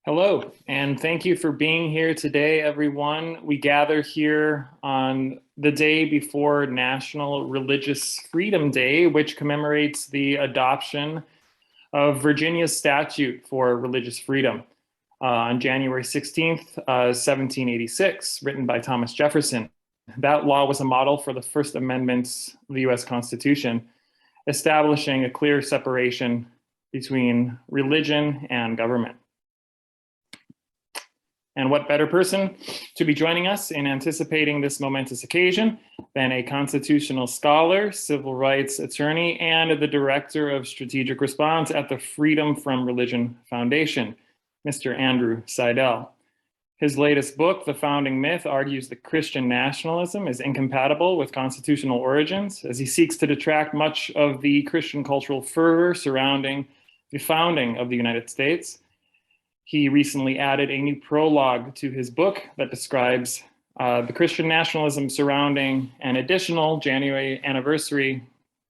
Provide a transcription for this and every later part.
Hello, and thank you for being here today, everyone. We gather here on the day before National Religious Freedom Day, which commemorates the adoption of Virginia's statute for religious freedom on January 16th, 1786, written by Thomas Jefferson. That law was a model for the First Amendment of the US Constitution, establishing a clear separation between religion and government. And what better person to be joining us in anticipating this momentous occasion than a constitutional scholar, civil rights attorney, and the director of strategic response at the Freedom from Religion Foundation, Mr. Andrew Seidel. His latest book, The Founding Myth, argues that Christian nationalism is incompatible with constitutional origins, as he seeks to detract much of the Christian cultural fervor surrounding the founding of the United States. He recently added a new prologue to his book that describes the Christian nationalism surrounding an additional January anniversary,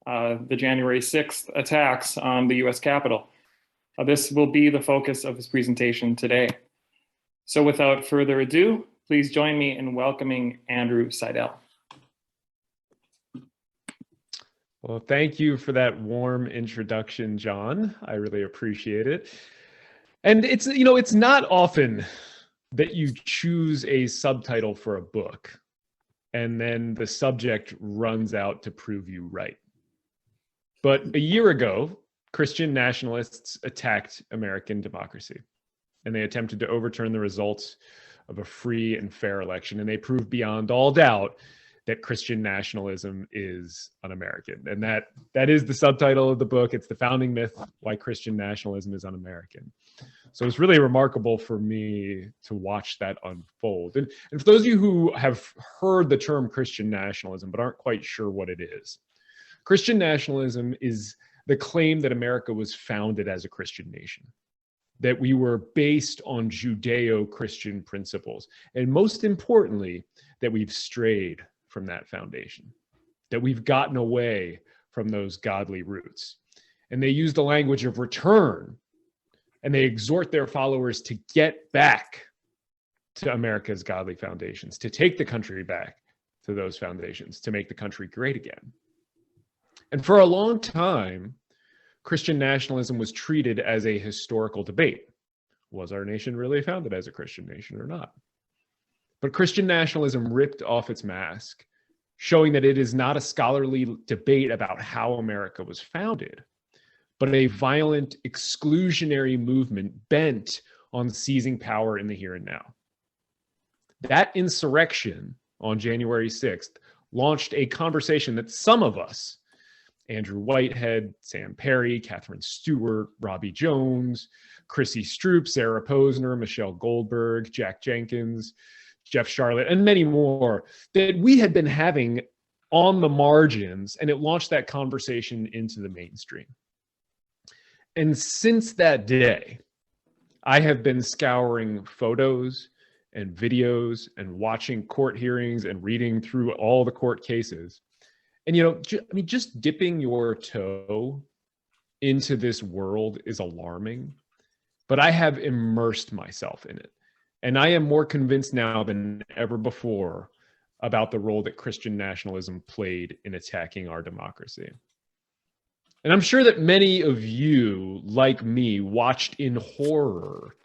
the January 6th attacks on the US Capitol. This will be the focus of his presentation today. So without further ado, please join me in welcoming Andrew Seidel. Well, thank you for that warm introduction, John. I really appreciate it. And it's not often that you choose a subtitle for a book and then the subject runs out to prove you right. But a year ago, Christian nationalists attacked American democracy, and they attempted to overturn the results of a free and fair election. And they proved beyond all doubt that Christian nationalism is un-American. And that is the subtitle of the book. It's The Founding Myth, Why Christian Nationalism Is Un-American. So it's really remarkable for me to watch that unfold. And for those of you who have heard the term Christian nationalism but aren't quite sure what it is, Christian nationalism is the claim that America was founded as a Christian nation, that we were based on Judeo-Christian principles, and most importantly, that we've strayed from that foundation, that we've gotten away from those godly roots. And they use the language of return, and they exhort their followers to get back to America's godly foundations, to take the country back to those foundations, to make the country great again. And for a long time, Christian nationalism was treated as a historical debate. Was our nation really founded as a Christian nation or not? But Christian nationalism ripped off its mask, showing that it is not a scholarly debate about how America was founded, but a violent exclusionary movement bent on seizing power in the here and now. That insurrection on January 6th launched a conversation that some of us, Andrew Whitehead, Sam Perry, Catherine Stewart, Robbie Jones, Chrissy Stroop, Sarah Posner, Michelle Goldberg, Jack Jenkins, Jeff Charlotte, and many more, that we had been having on the margins, and it launched that conversation into the mainstream. And since that day, I have been scouring photos and videos and watching court hearings and reading through all the court cases. And, just dipping your toe into this world is alarming, but I have immersed myself in it. And I am more convinced now than ever before about the role that Christian nationalism played in attacking our democracy. And I'm sure that many of you, like me, watched in horror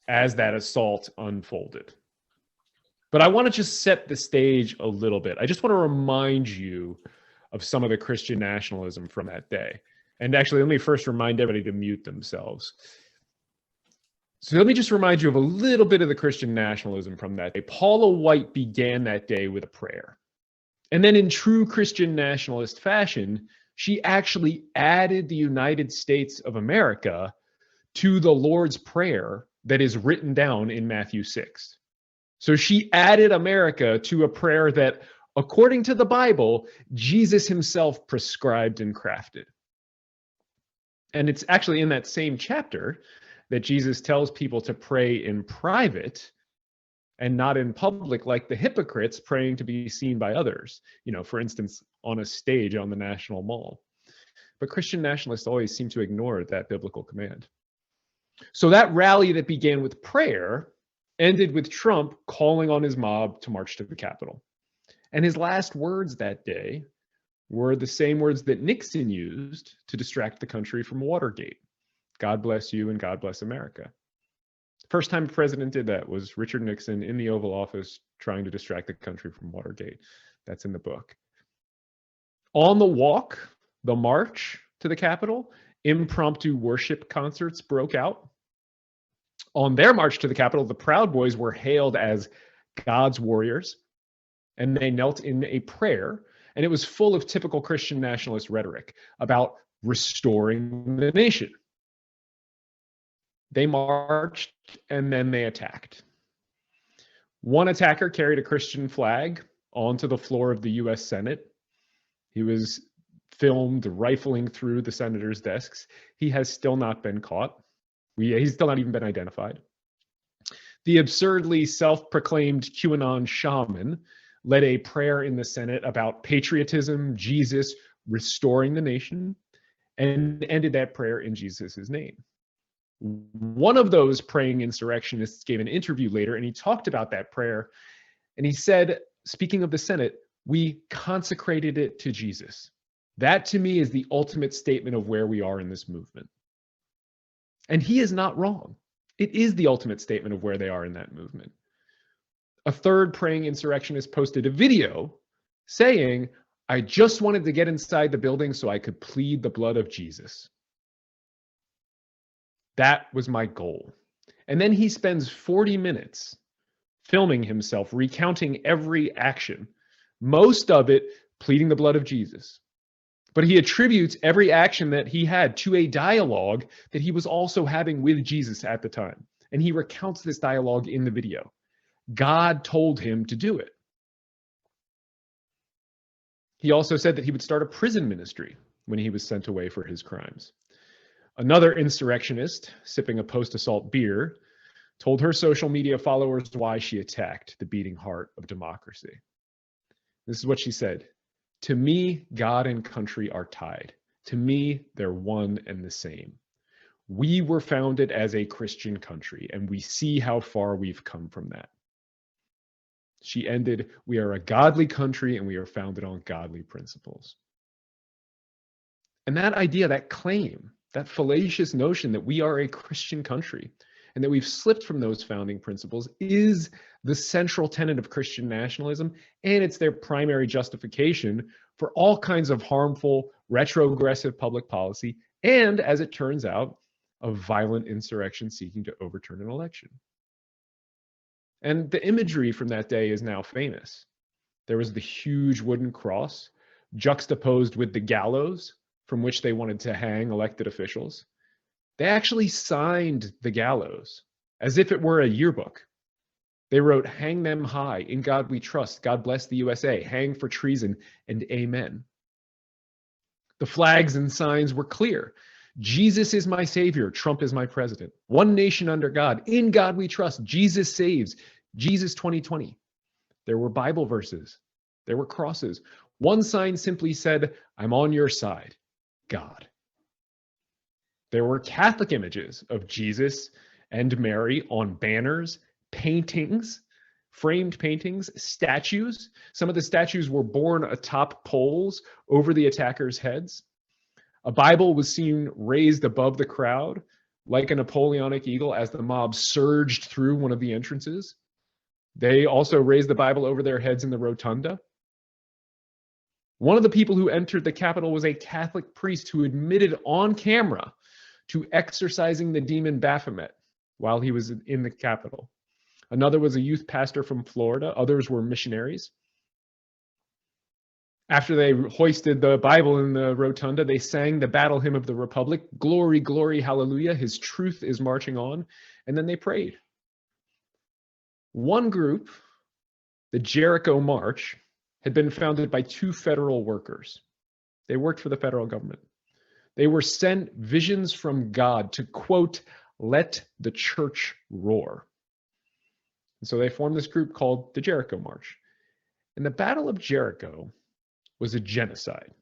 as that assault unfolded. But I want to just set the stage a little bit. I just want to remind you of some of the Christian nationalism from that day. And actually, let me first remind everybody to mute themselves. So let me just remind you of a little bit of the Christian nationalism from that day. Paula White began that day with a prayer. And then in true Christian nationalist fashion, she actually added the United States of America to the Lord's Prayer that is written down in Matthew 6. So she added America to a prayer that, according to the Bible, Jesus himself prescribed and crafted. And it's actually in that same chapter that Jesus tells people to pray in private and not in public, like the hypocrites praying to be seen by others, for instance, on a stage on the National Mall. But Christian nationalists always seem to ignore that biblical command. So that rally that began with prayer ended with Trump calling on his mob to march to the Capitol. And his last words that day were the same words that Nixon used to distract the country from Watergate. God bless you and God bless America. First time a president did that was Richard Nixon in the Oval Office trying to distract the country from Watergate. That's in the book. On the walk, the march to the Capitol, impromptu worship concerts broke out. On their march to the Capitol, the Proud Boys were hailed as God's warriors, and they knelt in a prayer, and it was full of typical Christian nationalist rhetoric about restoring the nation. They marched, and then they attacked. One attacker carried a Christian flag onto the floor of the US Senate. He was filmed rifling through the senators' desks. He has still not been caught. He's still not even been identified. The absurdly self-proclaimed QAnon shaman led a prayer in the Senate about patriotism, Jesus, restoring the nation, and ended that prayer in Jesus' name. One of those praying insurrectionists gave an interview later, and he talked about that prayer, and he said, speaking of the Senate, we consecrated it to Jesus. That to me is the ultimate statement of where we are in this movement. And he is not wrong. It is the ultimate statement of where they are in that movement. A third praying insurrectionist posted a video saying, I just wanted to get inside the building so I could plead the blood of Jesus. That was my goal. And then he spends 40 minutes filming himself, recounting every action, most of it pleading the blood of Jesus. But he attributes every action that he had to a dialogue that he was also having with Jesus at the time. And he recounts this dialogue in the video. God told him to do it. He also said that he would start a prison ministry when he was sent away for his crimes. Another insurrectionist, sipping a post-assault beer, told her social media followers why she attacked the beating heart of democracy. This is what she said. To me, God and country are tied. To me, they're one and the same. We were founded as a Christian country, and we see how far we've come from that. She ended, we are a godly country, and we are founded on godly principles. And that idea, that claim, that fallacious notion that we are a Christian country and that we've slipped from those founding principles is the central tenet of Christian nationalism, and it's their primary justification for all kinds of harmful, retrogressive public policy, and, as it turns out, a violent insurrection seeking to overturn an election. And the imagery from that day is now famous. There was the huge wooden cross juxtaposed with the gallows from which they wanted to hang elected officials. They actually signed the gallows as if it were a yearbook. They wrote, hang them high, in God we trust, God bless the USA, hang for treason, and amen. The flags and signs were clear. Jesus is my savior, Trump is my president. One nation under God, in God we trust, Jesus saves, Jesus 2020. There were Bible verses, there were crosses. One sign simply said, I'm on your side, God. There were Catholic images of Jesus and Mary on banners, paintings, framed paintings, statues. Some of the statues were borne atop poles over the attackers' heads. A Bible was seen raised above the crowd like a Napoleonic eagle as the mob surged through one of the entrances. They also raised the Bible over their heads in the rotunda. One of the people who entered the Capitol was a Catholic priest who admitted on camera to exorcising the demon Baphomet while he was in the Capitol. Another was a youth pastor from Florida. Others were missionaries. After they hoisted the Bible in the rotunda, they sang the battle hymn of the Republic, Glory, glory, hallelujah, his truth is marching on, and then they prayed. One group, the Jericho March, had been founded by two federal workers. They worked for the federal government. They were sent visions from God to, quote, let the church roar. And so they formed this group called the Jericho March. And the Battle of Jericho was a genocide.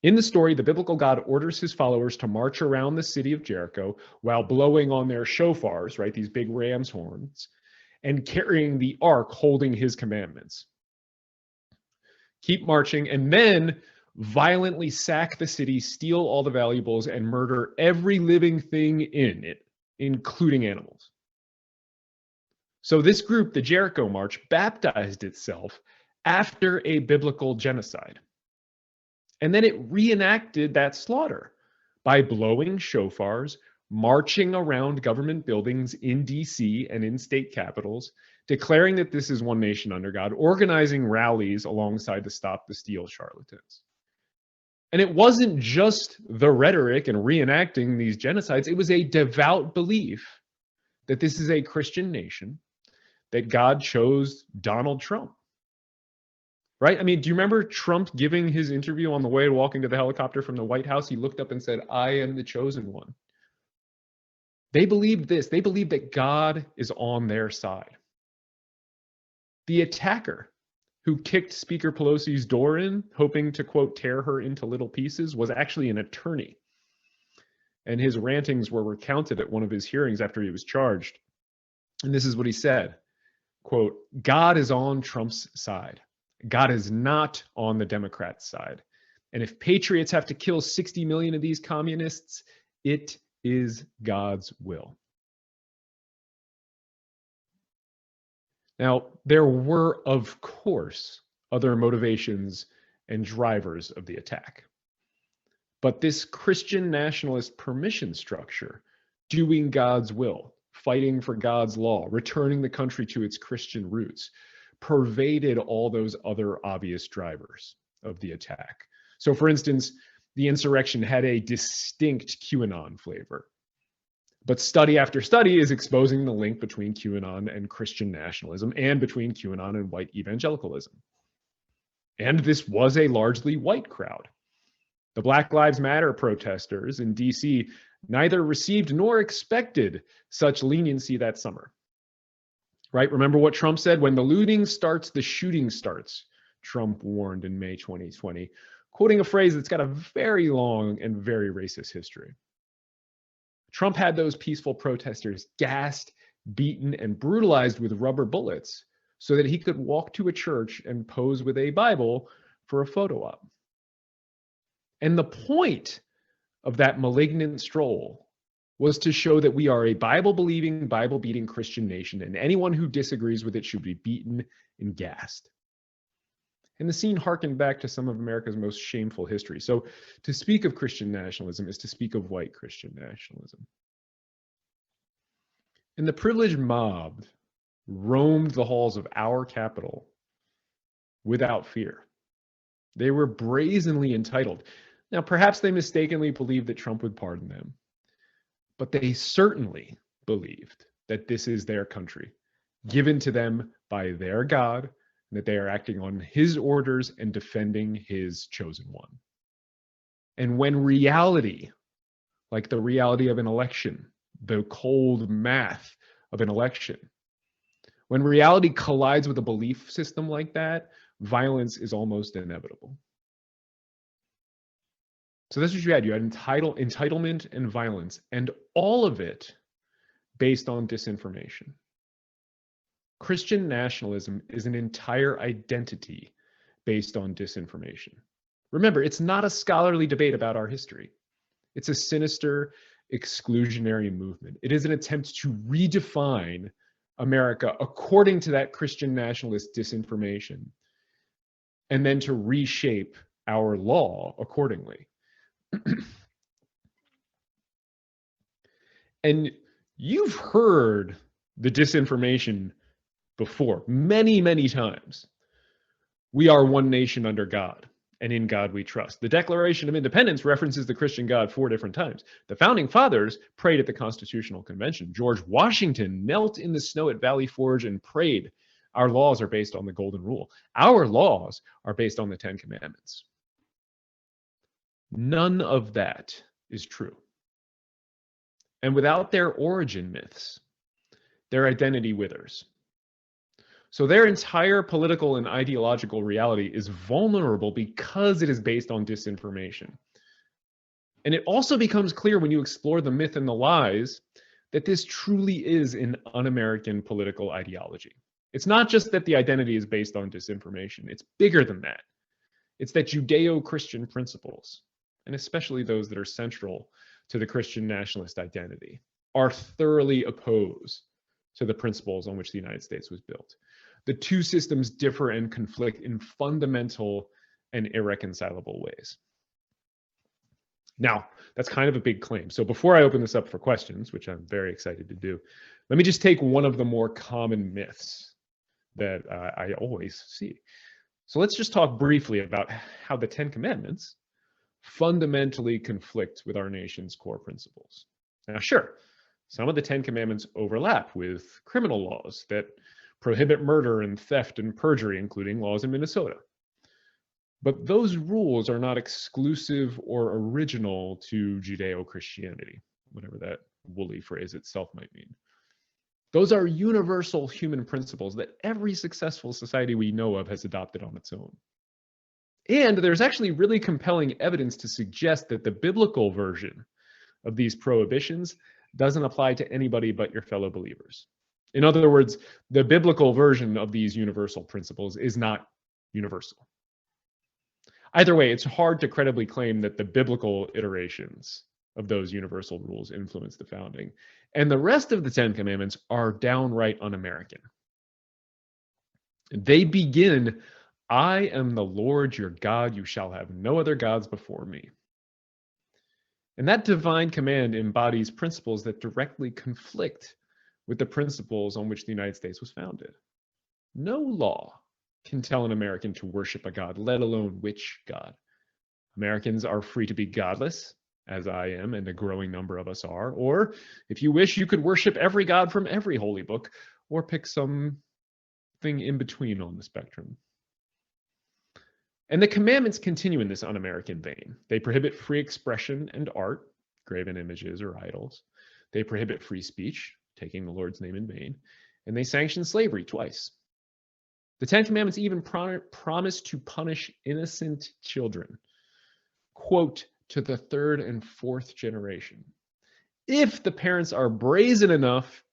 In the story, the biblical God orders his followers to march around the city of Jericho while blowing on their shofars, right, these big ram's horns, and carrying the ark holding his commandments. Keep marching, and then violently sack the city, steal all the valuables, and murder every living thing in it, including animals. So this group, the Jericho March, baptized itself after a biblical genocide. And then it reenacted that slaughter by blowing shofars, marching around government buildings in DC and in state capitals, declaring that this is one nation under God, organizing rallies alongside the Stop the Steal charlatans. And it wasn't just the rhetoric and reenacting these genocides, it was a devout belief that this is a Christian nation, that God chose Donald Trump. Right? I mean, do you remember Trump giving his interview on the way walking to the helicopter from the White House? He looked up and said, "I am the chosen one." They believed this. They believed that God is on their side. The attacker who kicked Speaker Pelosi's door in, hoping to, quote, tear her into little pieces, was actually an attorney. And his rantings were recounted at one of his hearings after he was charged. And this is what he said, quote, "God is on Trump's side. God is not on the Democrats' side. And if patriots have to kill 60 million of these communists, it is God's will." Now, there were, of course, other motivations and drivers of the attack. But this Christian nationalist permission structure, doing God's will, fighting for God's law, returning the country to its Christian roots, pervaded all those other obvious drivers of the attack. So for instance, the insurrection had a distinct QAnon flavor. But study after study is exposing the link between QAnon and Christian nationalism and between QAnon and white evangelicalism. And this was a largely white crowd. The Black Lives Matter protesters in DC neither received nor expected such leniency that summer. Right? Remember what Trump said? "When the looting starts, the shooting starts," Trump warned in May 2020, quoting a phrase that's got a very long and very racist history. Trump had those peaceful protesters gassed, beaten, and brutalized with rubber bullets so that he could walk to a church and pose with a Bible for a photo op. And the point of that malignant stroll was to show that we are a Bible-believing, Bible-beating Christian nation, and anyone who disagrees with it should be beaten and gassed. And the scene harkened back to some of America's most shameful history. So to speak of Christian nationalism is to speak of white Christian nationalism. And the privileged mob roamed the halls of our capital without fear. They were brazenly entitled. Now, perhaps they mistakenly believed that Trump would pardon them. But they certainly believed that this is their country, given to them by their God, and that they are acting on his orders and defending his chosen one. And when reality, like the reality of an election, the cold math of an election, when reality collides with a belief system like that, violence is almost inevitable. So that's what you had. You had entitlement and violence, and all of it based on disinformation. Christian nationalism is an entire identity based on disinformation. Remember, it's not a scholarly debate about our history. It's a sinister, exclusionary movement. It is an attempt to redefine America according to that Christian nationalist disinformation, and then to reshape our law accordingly. And you've heard the disinformation before, many, many times. We are one nation under God, and in God we trust. The Declaration of Independence references the Christian God 4 different times. The Founding Fathers prayed at the Constitutional Convention. George Washington knelt in the snow at Valley Forge and prayed. Our laws are based on the Golden Rule. Our laws are based on the 10 Commandments. None of that is true. And without their origin myths, their identity withers. So their entire political and ideological reality is vulnerable because it is based on disinformation. And it also becomes clear when you explore the myth and the lies that this truly is an un-American political ideology. It's not just that the identity is based on disinformation. It's bigger than that. It's that Judeo-Christian principles, and especially those that are central to the Christian nationalist identity, are thoroughly opposed to the principles on which the United States was built. The two systems differ and conflict in fundamental and irreconcilable ways. Now, that's kind of a big claim. So before I open this up for questions, which I'm very excited to do, let me just take one of the more common myths that I always see. So let's just talk briefly about how the Ten Commandments fundamentally conflict with our nation's core principles. Now, sure, some of the Ten Commandments overlap with criminal laws that prohibit murder and theft and perjury, including laws in Minnesota. But those rules are not exclusive or original to Judeo-Christianity, whatever that woolly phrase itself might mean. Those are universal human principles that every successful society we know of has adopted on its own. And there's actually really compelling evidence to suggest that the biblical version of these prohibitions doesn't apply to anybody but your fellow believers. In other words, the biblical version of these universal principles is not universal. Either way, it's hard to credibly claim that the biblical iterations of those universal rules influenced the founding. And the rest of the Ten Commandments are downright un-American. They begin, "I am the Lord your God, you shall have no other gods before me." And that divine command embodies principles that directly conflict with the principles on which the United States was founded. No law can tell an American to worship a god, let alone which god. Americans are free to be godless, as I am and a growing number of us are, or if you wish, you could worship every god from every holy book, or pick something in between on the spectrum. And the commandments continue in this un-American vein. They prohibit free expression and art, graven images or idols. They prohibit free speech, taking the Lord's name in vain, and they sanction slavery twice. The Ten Commandments even promise to punish innocent children, quote, to the third and fourth generation, if the parents are brazen enough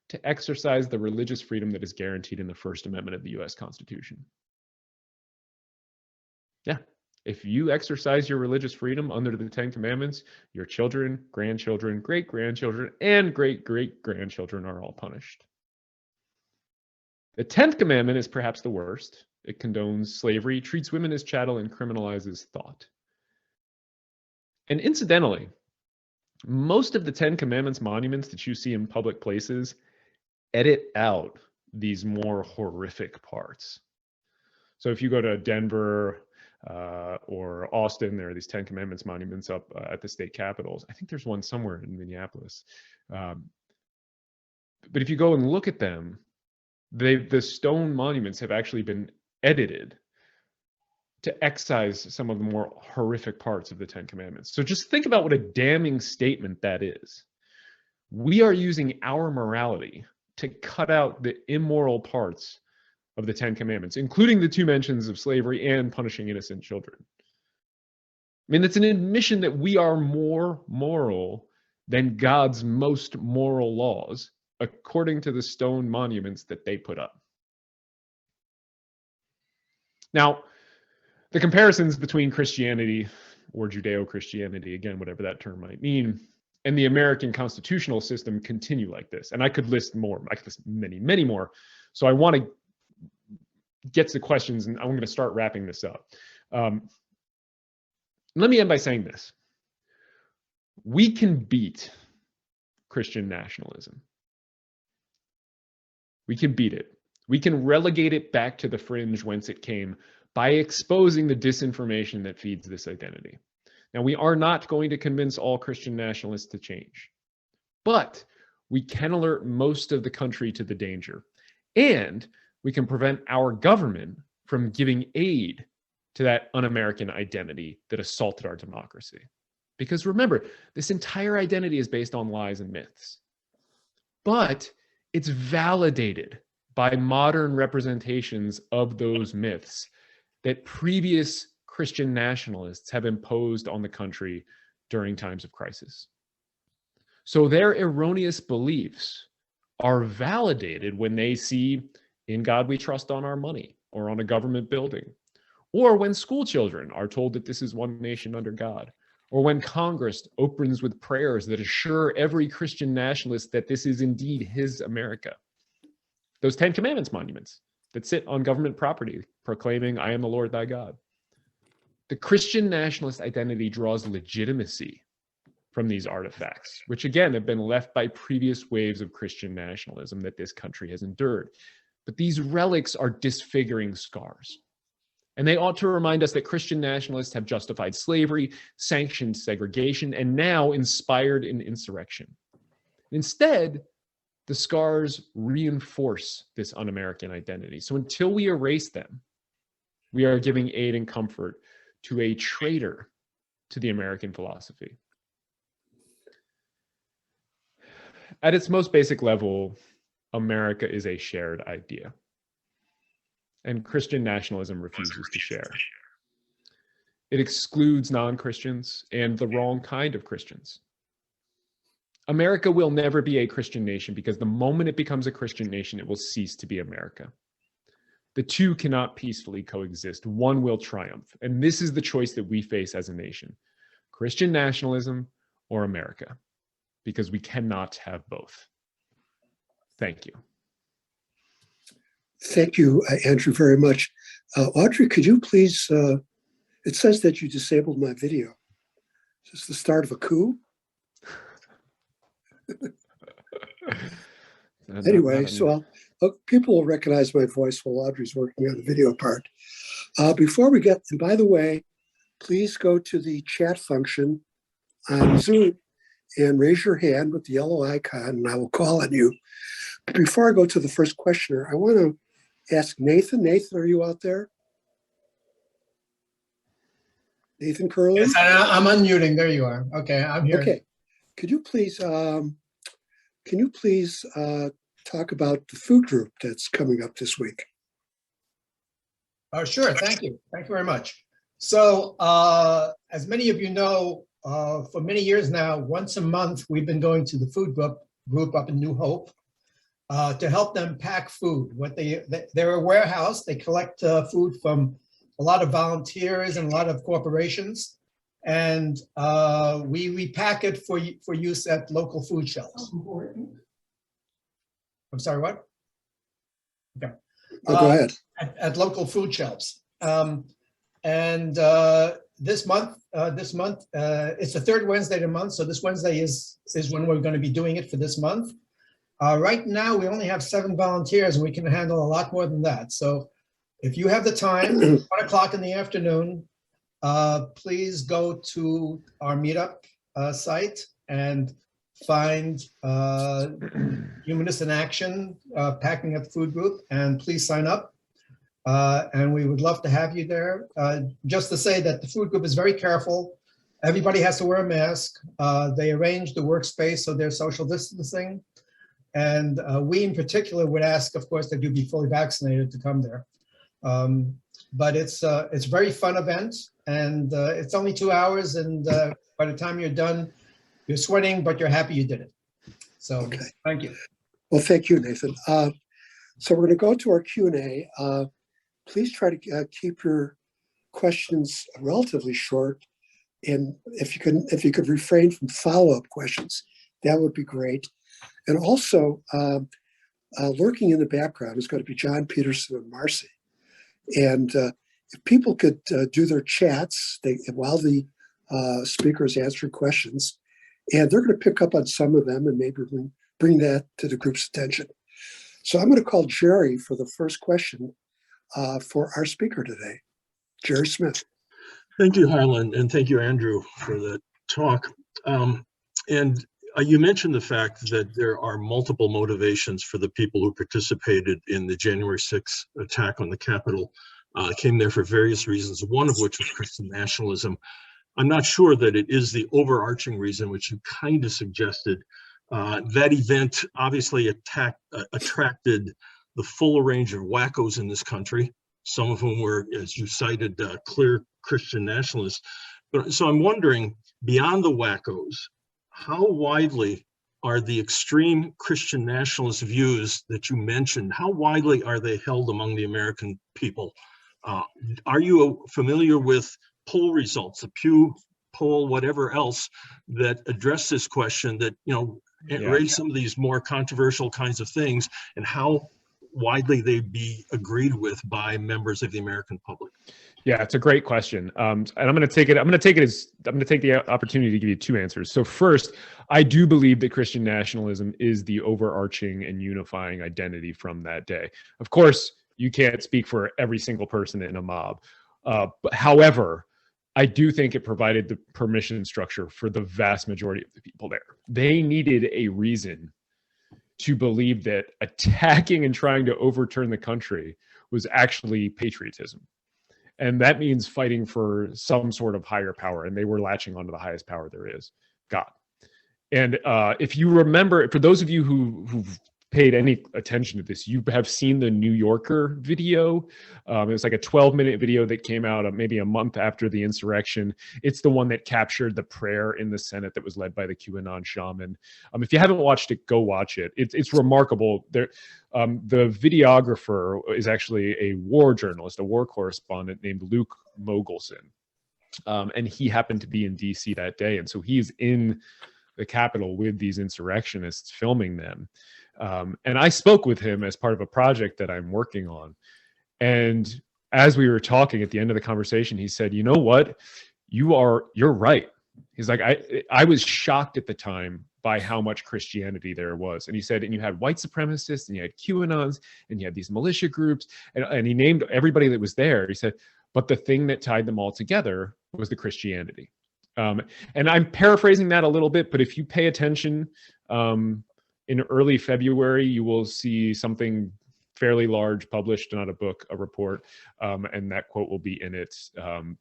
to exercise the religious freedom that is guaranteed in the First Amendment of the US Constitution. Yeah, if you exercise your religious freedom under the Ten Commandments, your children, grandchildren, great-grandchildren, and great-great-grandchildren are all punished. The 10th commandment is perhaps the worst. It condones slavery, treats women as chattel, and criminalizes thought. And incidentally, most of the 10 Commandments monuments that you see in public places edit out these more horrific parts. So if you go to Denver or Austin, there are these 10 Commandments monuments up at the state capitals. I think there's one somewhere in Minneapolis. But if you go and look at them, the stone monuments have actually been edited to excise some of the more horrific parts of the 10 Commandments. So just think about what a damning statement that is. We are using our morality to cut out the immoral parts of the 10 Commandments, including the two mentions of slavery and punishing innocent children. I mean, it's an admission that we are more moral than God's most moral laws, according to the stone monuments that they put up. Now, the comparisons between Christianity or Judeo-Christianity, again, whatever that term might mean, and the American constitutional system continue like this. And I could list more. I could list many, many more. So I want to get to questions, and I'm going to start wrapping this up. Let me end by saying this. We can beat Christian nationalism. We can beat it. We can relegate it back to the fringe whence it came by exposing the disinformation that feeds this identity. Now, we are not going to convince all Christian nationalists to change, but we can alert most of the country to the danger, and we can prevent our government from giving aid to that un-American identity that assaulted our democracy. Because remember, this entire identity is based on lies and myths, but it's validated by modern representations of those myths that previous Christian nationalists have imposed on the country during times of crisis. So their erroneous beliefs are validated when they see "In God We Trust" on our money or on a government building, or when school children are told that this is one nation under God, or when Congress opens with prayers that assure every Christian nationalist that this is indeed his America. Those 10 Commandments monuments that sit on government property proclaiming, "I am the Lord thy God." The Christian nationalist identity draws legitimacy from these artifacts, which again have been left by previous waves of Christian nationalism that this country has endured. But these relics are disfiguring scars. And they ought to remind us that Christian nationalists have justified slavery, sanctioned segregation, and now inspired an insurrection. Instead, the scars reinforce this un-American identity. So until we erase them, we are giving aid and comfort to a traitor to the American philosophy. At its most basic level, America is a shared idea. And Christian nationalism refuses to share. It excludes non-Christians and the wrong kind of Christians. America will never be a Christian nation because the moment it becomes a Christian nation, it will cease to be America. The two cannot peacefully coexist. One will triumph. And this is the choice that we face as a nation: Christian nationalism or America, because we cannot have both. Thank you. Thank you, Andrew, very much. Audrey, could you please, it says that you disabled my video. Is this the start of a coup? Anyway, so people will recognize my voice while Audrey's working on the video part. Before we get, and by the way, please go to the chat function on Zoom and raise your hand with the yellow icon, and I will call on you. But before I go to the first questioner, I want to ask Nathan. Nathan, are you out there? Nathan Curley? Yes, I'm unmuting. There you are. Okay, I'm here. Okay. Could you please talk about the food group that's coming up this week? Sure. Thank you. Thank you very much. So, as many of you know, for many years now, once a month, we've been going to the food group up in New Hope to help them pack food. They're a warehouse. They collect food from a lot of volunteers and a lot of corporations, and we repack it for use at local food shelves. I'm sorry, what? Okay. Go ahead. At local food shelves. This month, it's the third Wednesday of the month, so this Wednesday is when we're going to be doing it for this month. Right now, we only have 7 volunteers, and we can handle a lot more than that. So if you have the time, 1 o'clock in the afternoon, please go to our meetup site and find Humanists in Action, Packing Up Food Group, and please sign up. And we would love to have you there. Just to say that the food group is very careful. Everybody has to wear a mask. They arrange the workspace so there's social distancing. And we in particular would ask, of course, that you be fully vaccinated to come there. But it's a very fun event, and it's only 2 hours, and by the time you're done, you're sweating, but you're happy you did it. So okay. Thank you. Well, thank you, Nathan. So we're going to go to our Q&A. Please try to keep your questions relatively short, and if you could refrain from follow-up questions, that would be great. And also, lurking in the background is going to be John Peterson and Marcy. And if people could do their chats while the speaker is answering questions, and they're going to pick up on some of them and maybe bring that to the group's attention. So I'm going to call Jerry for the first question for our speaker today, Jerry Smith. Thank you, Harlan, and thank you, Andrew, for the talk. You mentioned the fact that there are multiple motivations for the people who participated in the January 6th attack on the Capitol, came there for various reasons, one of which was Christian nationalism. I'm not sure that it is the overarching reason, which you kind of suggested. That event obviously attracted the full range of wackos in this country, some of whom were, as you cited, clear Christian nationalists. But so I'm wondering, beyond the wackos, how widely are the extreme Christian nationalist views that you mentioned, how widely are they held among the American people? Are you familiar with poll results, the Pew poll, whatever else, that address this question, that, you know, raise some of these more controversial kinds of things, and how widely they be agreed with by members of the American public? Yeah, it's a great question. And I'm going to take the opportunity to give you two answers. So first, I do believe that Christian nationalism is the overarching and unifying identity from that day. Of course, you can't speak for every single person in a mob. But however, I do think it provided the permission structure for the vast majority of the people there. They needed a reason to believe that attacking and trying to overturn the country was actually patriotism. And that means fighting for some sort of higher power. And they were latching onto the highest power there is, God. And if you remember, for those of you who've paid any attention to this, you have seen the New Yorker video. It was like a 12-minute video that came out maybe a month after the insurrection. It's the one that captured the prayer in the Senate that was led by the QAnon shaman. If you haven't watched it, go watch it. It's remarkable. The videographer is actually a war journalist, a war correspondent named Luke Mogelson. And he happened to be in DC that day. And so he's in the Capitol with these insurrectionists filming them. And I spoke with him as part of a project that I'm working on. And as we were talking at the end of the conversation, he said, you know what? You're right. He's like, I was shocked at the time by how much Christianity there was. And he said, and you had white supremacists, and you had QAnons, and you had these militia groups, and he named everybody that was there. He said, but the thing that tied them all together was the Christianity. And I'm paraphrasing that a little bit, but if you pay attention, in early February, you will see something fairly large published, not a book, a report, and that quote will be in it.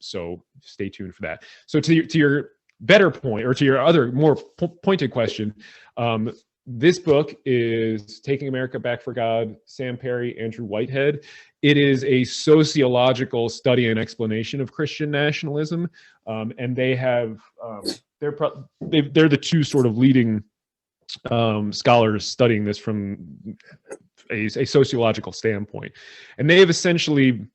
So stay tuned for that. So to your better point, or to your other more pointed question, this book is Taking America Back for God, Sam Perry, Andrew Whitehead. It is a sociological study and explanation of Christian nationalism, and they have they're the two sort of leading scholars studying this from a sociological standpoint. And they have essentially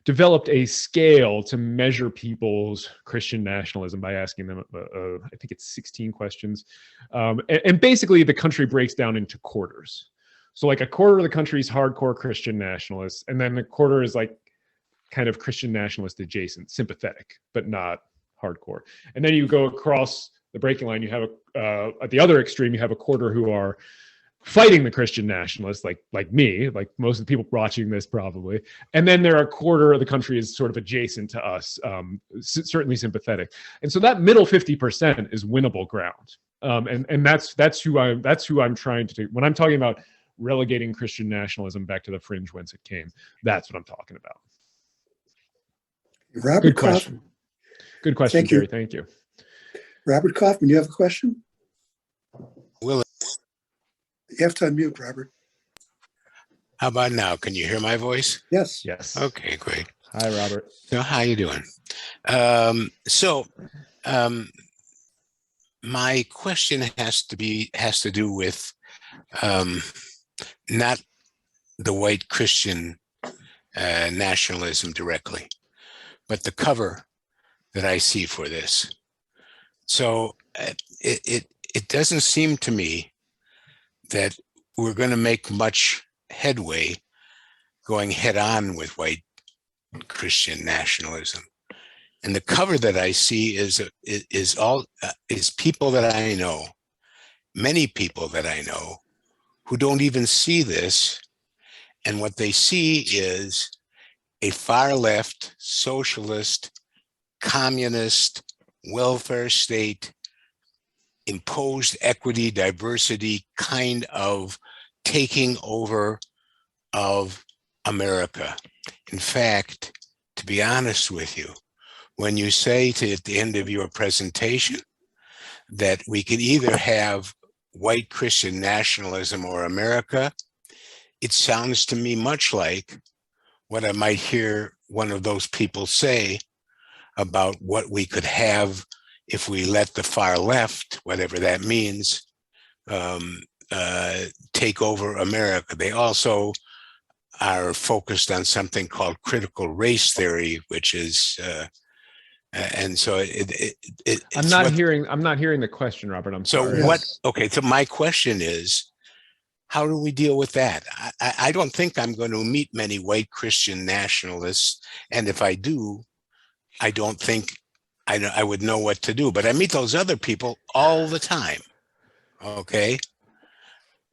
developed a scale to measure people's Christian nationalism by asking them, I think it's 16 questions. And basically the country breaks down into quarters. So like a quarter of the country is hardcore Christian nationalists, and then the quarter is like kind of Christian nationalist adjacent, sympathetic, but not hardcore. And then you go across the breaking line, you have at the other extreme, you have a quarter who are fighting the Christian nationalists, like me, like most of the people watching this probably. And then there are a quarter of the country is sort of adjacent to us, certainly sympathetic. And so that middle 50% is winnable ground. And that's who I'm trying to do. When I'm talking about relegating Christian nationalism back to the fringe whence it came, that's what I'm talking about. Robert Good Kaufman. question. Good question, Jerry. Thank you. Robert Kaufman, you have a question? Will it? You have to unmute, Robert. How about now? Can you hear my voice? Yes. Yes. Okay, great. Hi, Robert. So how you doing? My question has to do with not the white Christian nationalism directly, but the cover that I see for this. So it doesn't seem to me that we're going to make much headway going head on with white Christian nationalism. And the cover that I see is people that I know, many people that I know, who don't even see this. And what they see is a far left, socialist, communist, welfare state, imposed equity, diversity kind of taking over of America. In fact, to be honest with you, when you say at the end of your presentation that we could either have white Christian nationalism or America, it sounds to me much like what I might hear one of those people say about what we could have if we let the far left, whatever that means, take over America. They also are focused on something called critical race theory, which is, and so I'm not hearing the question, Robert. I'm so sorry. Yes. okay, so my question is, how do we deal with that? I don't think I'm going to meet many white Christian nationalists, and if I do, I don't think I would know what to do. But I meet those other people all the time. Okay,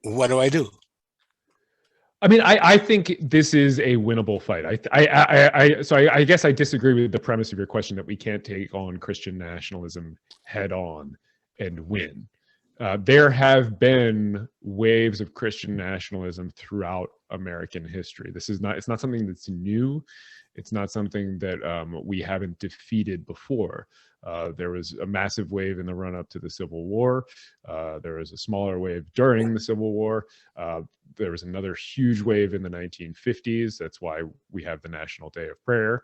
what do I do? I mean, I think this is a winnable fight. So I guess I disagree with the premise of your question that we can't take on Christian nationalism head on and win. There have been waves of Christian nationalism throughout American history. It's not something that's new. It's not something that we haven't defeated before. There was a massive wave in the run-up to the Civil War. There was a smaller wave during the Civil War. There was another huge wave in the 1950s. That's why we have the National Day of Prayer,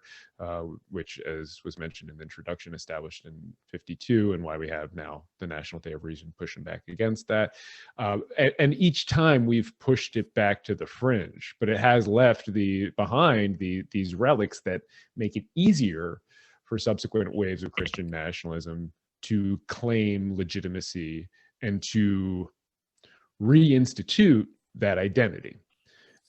which, as was mentioned in the introduction, established in 52, and why we have now the National Day of Reason pushing back against that. And each time we've pushed it back to the fringe, but it has left behind these relics that make it easier for subsequent waves of Christian nationalism to claim legitimacy and to reinstitute that identity.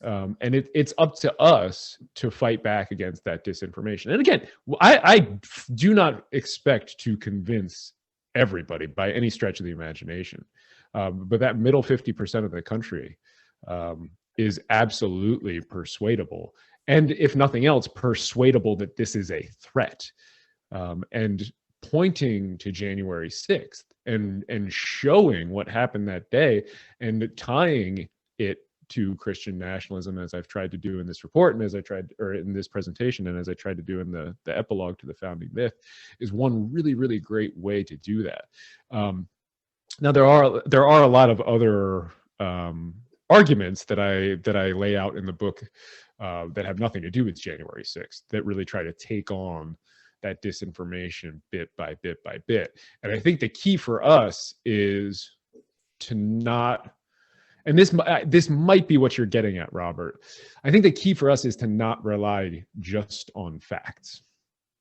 And it's up to us to fight back against that disinformation. And again, I do not expect to convince everybody by any stretch of the imagination. But that middle 50% of the country is absolutely persuadable. And if nothing else, persuadable that this is a threat. And pointing to January 6th and showing what happened that day and tying it to Christian nationalism, as I've tried to do in this report and in this presentation, and as I tried to do in the epilogue to the founding myth, is one really, really great way to do that. Now there are a lot of other arguments that I lay out in the book that have nothing to do with January 6th, that really try to take on that disinformation bit by bit by bit. And I think the key for us is to not, and this might be what you're getting at, Robert. I think the key for us is to not rely just on facts.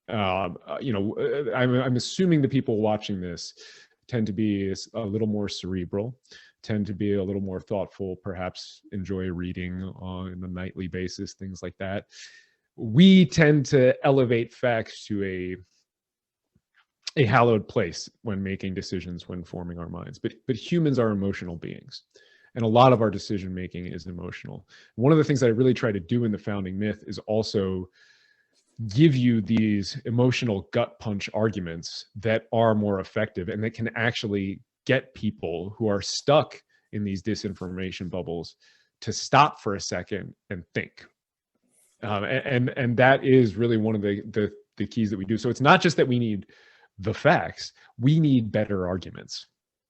I'm assuming the people watching this tend to be a little more cerebral, tend to be a little more thoughtful, perhaps enjoy reading on a nightly basis, things like that. We tend to elevate facts to a hallowed place when making decisions, when forming our minds. But humans are emotional beings, and a lot of our decision making is emotional. One of the things that I really try to do in the founding myth is also give you these emotional gut punch arguments that are more effective and that can actually get people who are stuck in these disinformation bubbles to stop for a second and think. And that is really one of the keys that we do. So it's not just that we need the facts, we need better arguments.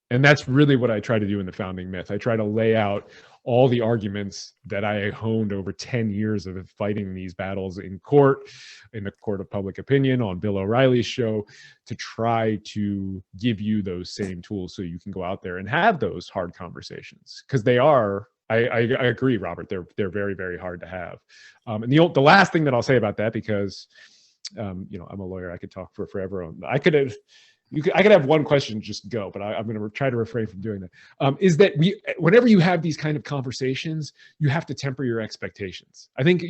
And that's really what I try to do in the founding myth. I try to lay out all the arguments that I honed over 10 years of fighting these battles in court, in the court of public opinion, on Bill O'Reilly's show, to try to give you those same tools so you can go out there and have those hard conversations. Because they are, I agree, Robert, they're very, very hard to have. And the last thing that I'll say about that, because I'm a lawyer, I could talk for forever. I could have one question just go, but I'm going to try to refrain from doing that. Is that whenever you have these kind of conversations, you have to temper your expectations. I think,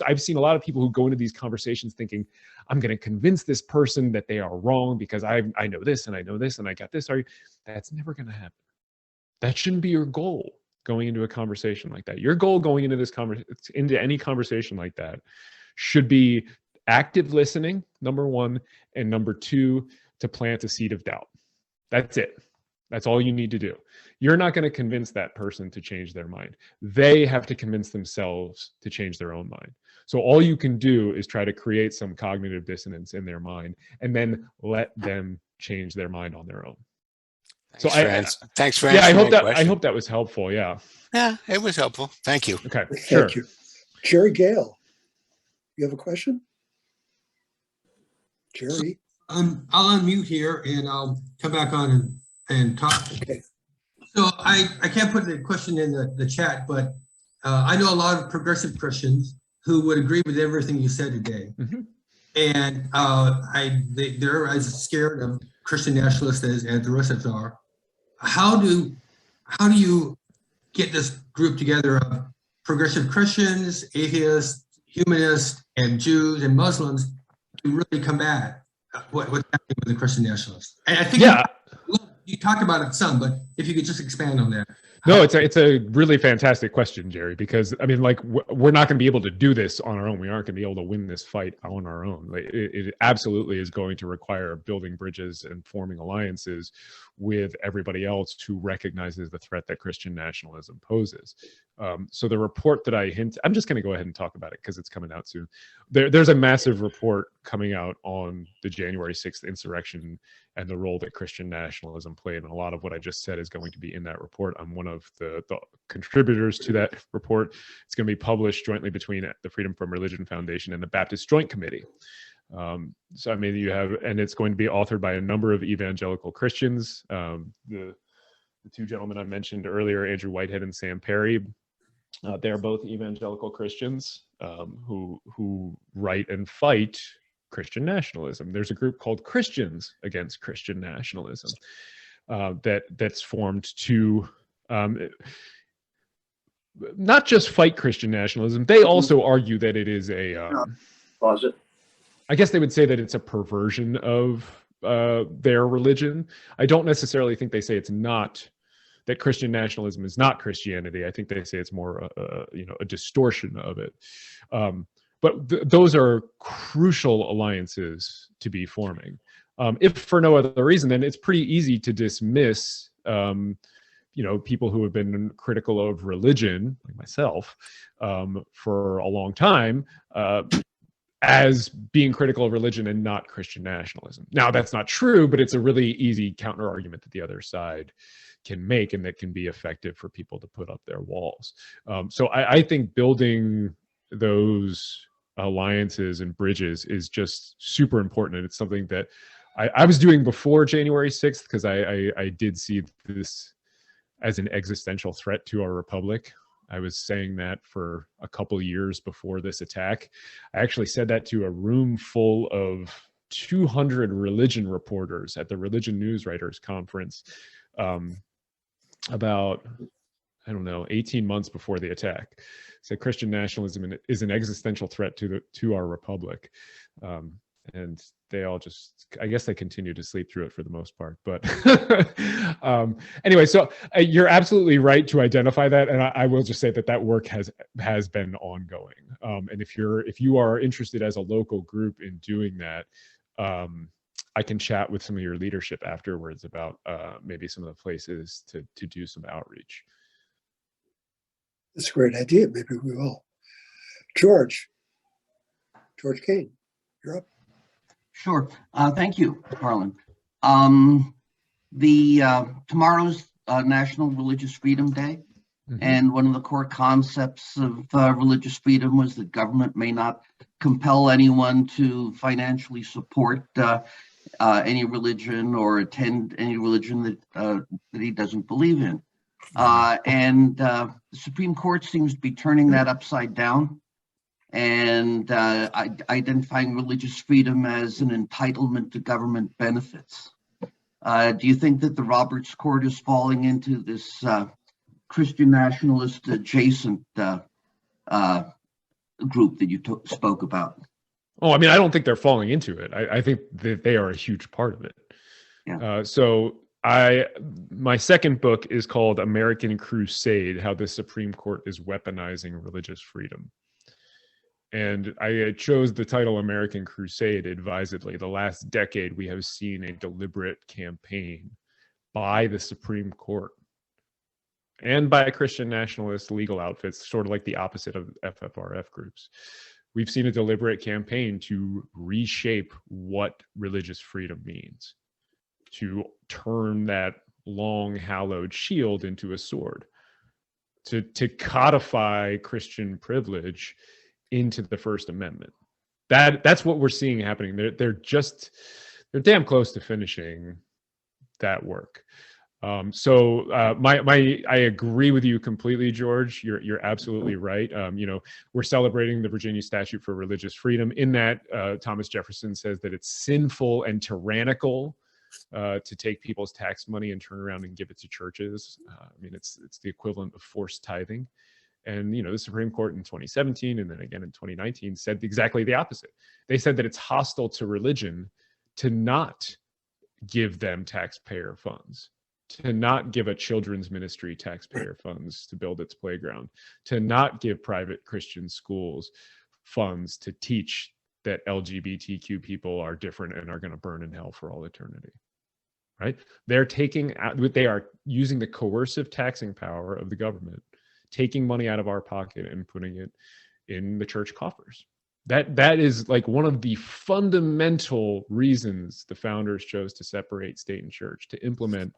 I've seen a lot of people who go into these conversations thinking, I'm going to convince this person that they are wrong because I know this and I know this and I got this. That's never going to happen. That shouldn't be your goal going into a conversation like that. Your goal going into any conversation like that should be active listening, number one, and number two, to plant a seed of doubt. That's it. That's all you need to do. You're not going to convince that person to change their mind. They have to convince themselves to change their own mind. So all you can do is try to create some cognitive dissonance in their mind and then let them change their mind on their own. So Thanks for yeah, I answering hope my that question. that was helpful. Yeah. Yeah, it was helpful. Thank you. Okay. Thank Sure. you. Jerry Gale, you have a question? Jerry? I'll unmute here and I'll come back on and talk. Okay. So I can't put the question in the chat, but I know a lot of progressive Christians who would agree with everything you said today. Mm-hmm. And they're as scared of Christian nationalists as the rest of us are. How do you get this group together of progressive Christians, atheists, humanists, and Jews and Muslims to really combat what's happening with the Christian nationalists? And I think you talked about it some, but if you could just expand on that. No, it's a really fantastic question, Jerry, because I mean, like, we're not going to be able to do this on our own. We aren't going to be able to win this fight on our own. Like, it absolutely is going to require building bridges and forming alliances with everybody else who recognizes the threat that Christian nationalism poses. So the report that I'm just going to go ahead and talk about it because it's coming out soon. There's a massive report coming out on the January 6th insurrection and the role that Christian nationalism played. And a lot of what I just said is going to be in that report. I'm one of the contributors to that report. It's going to be published jointly between the Freedom from Religion Foundation and the Baptist Joint Committee. So I mean, and it's going to be authored by a number of evangelical Christians. The two gentlemen I mentioned earlier, Andrew Whitehead and Sam Perry, they're both evangelical Christians who write and fight Christian nationalism. There's a group called Christians Against Christian Nationalism that's formed to not just fight Christian nationalism. They also argue that it is I guess they would say that it's a perversion of their religion. I don't necessarily think they say it's not, that Christian nationalism is not Christianity. I think they say it's more a distortion of it. But those are crucial alliances to be forming. If for no other reason, then it's pretty easy to dismiss people who have been critical of religion, like myself, for a long time, as being critical of religion and not Christian nationalism. Now, that's not true, but it's a really easy counter argument that the other side can make and that can be effective for people to put up their walls. So I think building those alliances and bridges is just super important. And it's something that I was doing before January 6th because I did see this as an existential threat to our republic. I was saying that for a couple years before this attack. I actually said that to a room full of 200 religion reporters at the Religion News Writers Conference about, 18 months before the attack. So Christian nationalism is an existential threat to our republic. And they all I guess they continue to sleep through it for the most part. But anyway, so you're absolutely right to identify that. And I will just say that work has been ongoing. And if you are interested as a local group in doing that, I can chat with some of your leadership afterwards about maybe some of the places to do some outreach. That's a great idea. Maybe we will. George Kane, you're up. Sure. Thank you, Harlan. Tomorrow's National Religious Freedom Day, and one of the core concepts of religious freedom was that government may not compel anyone to financially support any religion or attend any religion that he doesn't believe in. And the Supreme Court seems to be turning that upside down and identifying religious freedom as an entitlement to government benefits. Do you think that the Roberts Court is falling into this Christian nationalist adjacent group that you spoke about? Oh, I mean, I don't think they're falling into it. I think that they are a huge part of it. Yeah. So my second book is called American Crusade: How the Supreme Court is Weaponizing Religious Freedom. And I chose the title American Crusade advisedly. The last decade, we have seen a deliberate campaign by the Supreme Court and by Christian nationalist legal outfits, sort of like the opposite of FFRF groups. We've seen a deliberate campaign to reshape what religious freedom means, to turn that long hallowed shield into a sword, to codify Christian privilege into the First Amendment. That's what we're seeing happening. They're damn close to finishing that work. I agree with you completely, George. You're absolutely right. We're celebrating the Virginia Statute for Religious Freedom. In that, Thomas Jefferson says that it's sinful and tyrannical to take people's tax money and turn around and give it to churches. It's the equivalent of forced tithing. And, the Supreme Court in 2017 and then again in 2019 said exactly the opposite. They said that it's hostile to religion to not give them taxpayer funds, to not give a children's ministry taxpayer funds to build its playground, to not give private Christian schools funds to teach that LGBTQ people are different and are going to burn in hell for all eternity. Right? They are using the coercive taxing power of the government, taking money out of our pocket and putting it in the church coffers. That is like one of the fundamental reasons the founders chose to separate state and church, to implement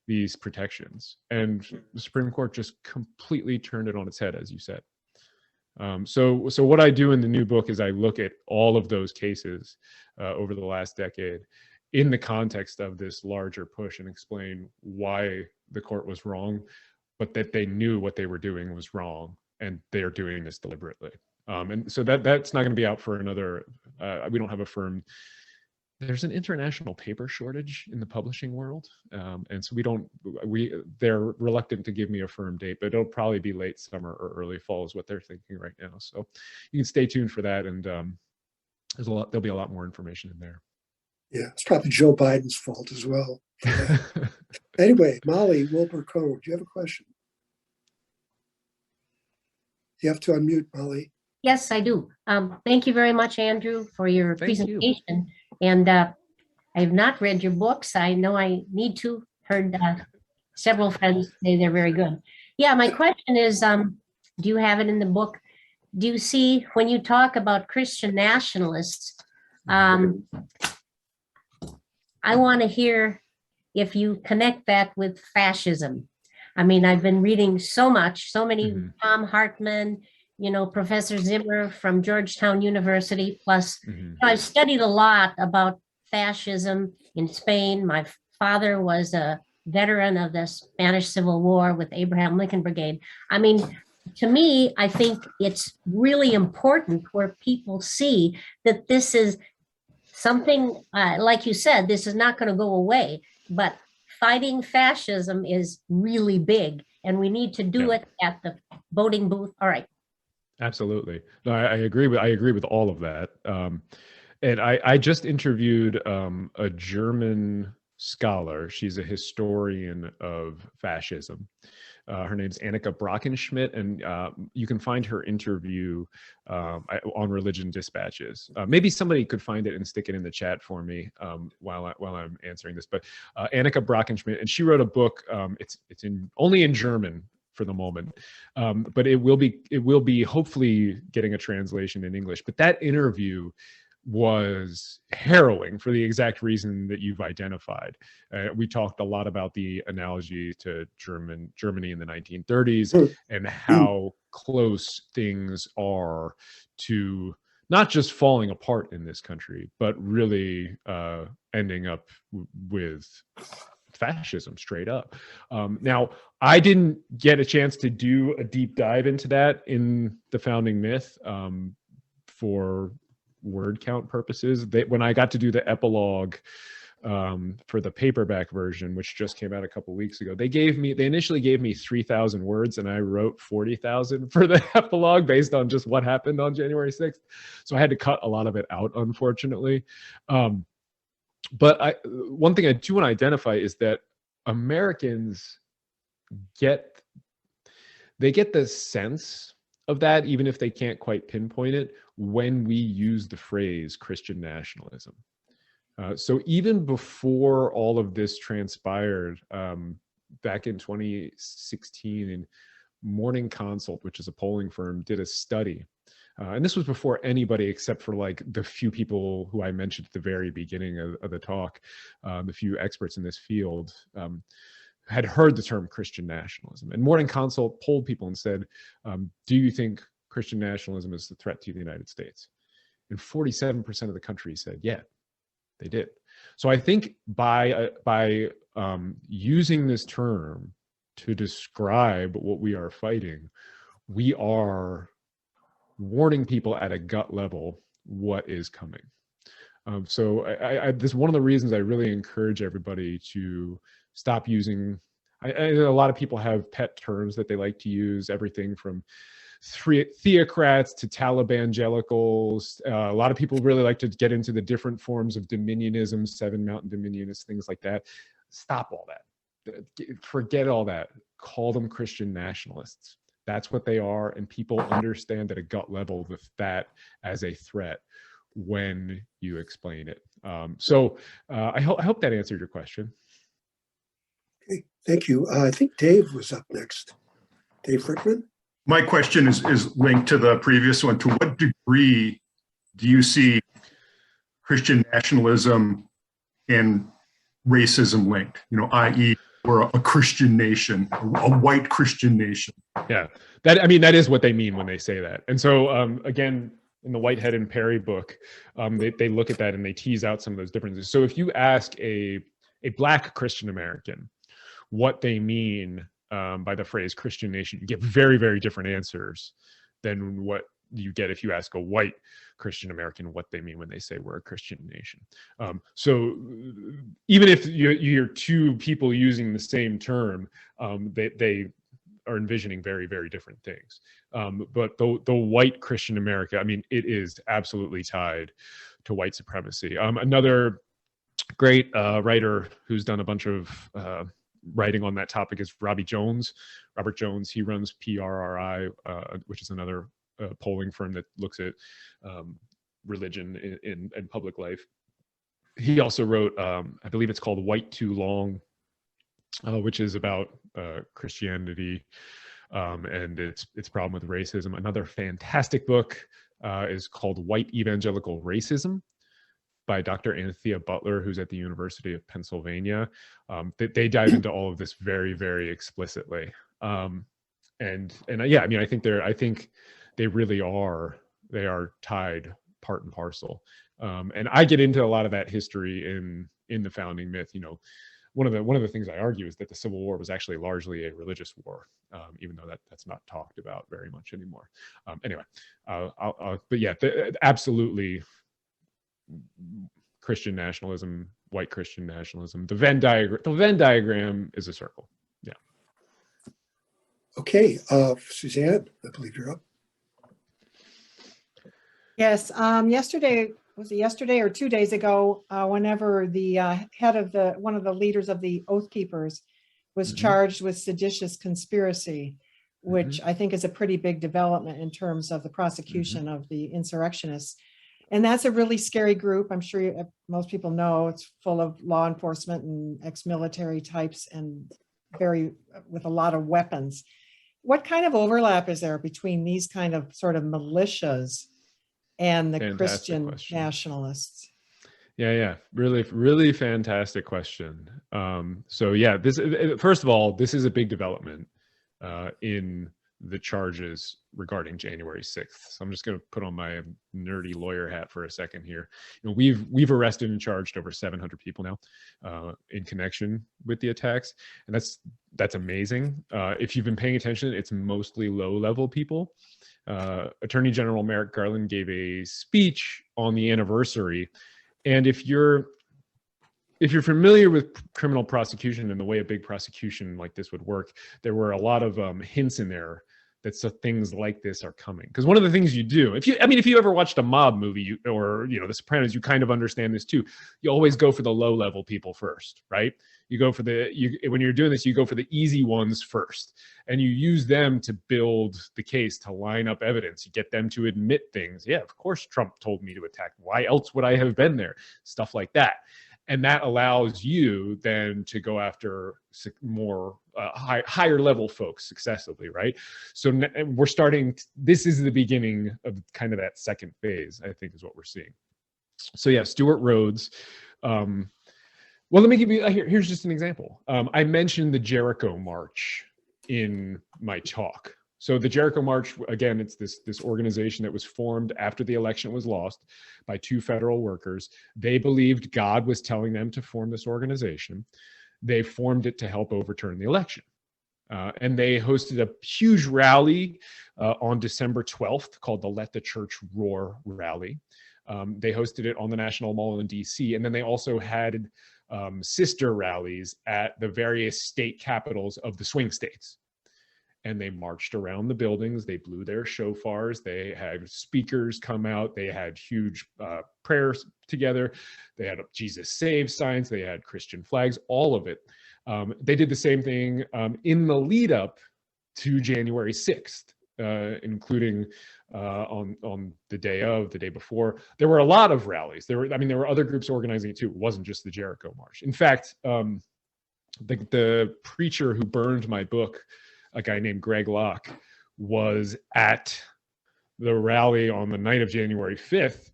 these protections. And the Supreme Court just completely turned it on its head, as you said. So what I do in the new book is I look at all of those cases over the last decade in the context of this larger push and explain why the court was wrong, but that they knew what they were doing was wrong, and they are doing this deliberately. And so that's not going to be out for another. We don't have a firm. There's an international paper shortage in the publishing world, and so they're reluctant to give me a firm date, but it'll probably be late summer or early fall is what they're thinking right now. So you can stay tuned for that, and there'll be a lot more information in there. Yeah, it's probably Joe Biden's fault as well. Anyway, Molly Wilbur-Coe, do you have a question? You have to unmute, Molly. Yes, I do. Thank you very much, Andrew, for your presentation. And I have not read your books. I know I need to. Heard several friends say they're very good. Yeah, my question is, do you have it in the book? Do you see, when you talk about Christian nationalists, I want to hear if you connect that with fascism. I've been reading so many Tom Hartman, Professor Zimmer from Georgetown University, plus I've studied a lot about fascism in Spain. My father was a veteran of the Spanish Civil War with Abraham Lincoln Brigade. To me, I think it's really important where people see that this is something, like you said, this is not going to go away, but fighting fascism is really big, and we need to do it at the voting booth. All right. Absolutely. No, I agree with all of that. And I just interviewed a German scholar. She's a historian of fascism. Her name's Annika Brockenschmidt, and you can find her interview on Religion Dispatches. Maybe somebody could find it and stick it in the chat for me while I'm answering this. But Annika Brockenschmidt, and she wrote a book. It's only in German for the moment, but it will be hopefully getting a translation in English. But that interview was harrowing for the exact reason that you've identified. We talked a lot about the analogy to Germany in the 1930s and how close things are to not just falling apart in this country, but really ending up with fascism straight up. Now, I didn't get a chance to do a deep dive into that in the Founding Myth for word count purposes. When I got to do the epilogue for the paperback version, which just came out a couple weeks ago, they initially gave me 3,000 words, and I wrote 40,000 for the epilogue based on just what happened on January 6th. So I had to cut a lot of it out, unfortunately. But one thing I do want to identify is that Americans get the sense of that, even if they can't quite pinpoint it, when we use the phrase Christian nationalism. So even before all of this transpired, back in 2016, in Morning Consult, which is a polling firm, did a study. And this was before anybody, except for like the few people who I mentioned at the very beginning of the talk, the few experts in this field. had heard the term Christian nationalism. And Morning Consult polled people and said, do you think Christian nationalism is a threat to the United States? And 47% of the country said, yeah, they did. So I think by using this term to describe what we are fighting, we are warning people at a gut level what is coming. So this is one of the reasons I really encourage everybody to stop using. A lot of people have pet terms that they like to use, everything from theocrats to Talibangelicals. A lot of people really like to get into the different forms of dominionism, Seven Mountain Dominionists, things like that. Stop all that. Forget all that. Call them Christian nationalists. That's what they are, and people understand at a gut level that as a threat when you explain it. I hope that answered your question. Okay, thank you. I think Dave was up next. Dave Rickman? My question is linked to the previous one. To what degree do you see Christian nationalism and racism linked? I.e., we're a Christian nation, a white Christian nation. Yeah, that is what they mean when they say that. And so again, in the Whitehead and Perry book, they look at that and they tease out some of those differences. So if you ask a Black Christian American what they mean by the phrase Christian nation, you get very, very different answers than what you get if you ask a white Christian American what they mean when they say we're a Christian nation. So even if you're two people using the same term, they are envisioning very, very different things. But the white Christian America, I mean, it is absolutely tied to white supremacy. Another great writer who's done a bunch of writing on that topic is Robert Jones. He runs PRRI, which is another polling firm that looks at religion in public life. He also wrote, I believe it's called White Too Long, which is about Christianity and its problem with racism. Another fantastic book is called White Evangelical Racism by Dr. Anthea Butler, who's at the University of Pennsylvania. They dive into all of this very, very explicitly. And yeah, I mean, I think they really are. They are tied part and parcel. And I get into a lot of that history in the founding myth. One of the things I argue is that the Civil War was actually largely a religious war, even though that's not talked about very much anymore. Anyway, but yeah, absolutely, Christian nationalism, white Christian nationalism. The Venn diagram is a circle. Yeah. Okay, Suzanne, I believe you're up. Yes, yesterday or 2 days ago, whenever the head of one of the leaders of the Oath Keepers was charged with seditious conspiracy, which I think is a pretty big development in terms of the prosecution of the insurrectionists. And that's a really scary group. I'm sure most people know it's full of law enforcement and ex-military types and with a lot of weapons. What kind of overlap is there between these kind of sort of militias and the Christian nationalists? Yeah. Really, really fantastic question. So yeah, first of all, this is a big development in the charges regarding January 6th. So I'm just going to put on my nerdy lawyer hat for a second here. We've arrested and charged over 700 people now in connection with the attacks, and that's amazing. If you've been paying attention, it's mostly low-level people. Attorney General Merrick Garland gave a speech on the anniversary, and if you're familiar with criminal prosecution and the way a big prosecution like this would work, there were a lot of hints in there that things like this are coming. Because one of the things you do, if you ever watched a mob movie or The Sopranos, you kind of understand this too. You always go for the low-level people first, right? You go for when you're doing this, you go for the easy ones first, and you use them to build the case, to line up evidence. You get them to admit things. Yeah, of course Trump told me to attack. Why else would I have been there? Stuff like that. And that allows you then to go after more higher level folks successively, right? So we're starting, this is the beginning of kind of that second phase, I think is what we're seeing. So yeah, Stuart Rhodes, Well, let me give you, here's just an example. I mentioned the Jericho March in my talk. So the Jericho March, again, it's this organization that was formed after the election was lost by 2 federal workers. They believed God was telling them to form this organization. They formed it to help overturn the election. And they hosted a huge rally on December 12th called the Let the Church Roar rally. They hosted it on the National Mall in DC. And then they also had sister rallies at the various state capitals of the swing states. And they marched around the buildings. They blew their shofars. They had speakers come out. They had huge prayers together. They had Jesus Save signs. They had Christian flags, all of it. They did the same thing in the lead up to January 6th, including on the day before. There were a lot of rallies. There were other groups organizing it too. It wasn't just the Jericho March. In fact, the preacher who burned my book, a guy named Greg Locke, was at the rally on the night of January 5th,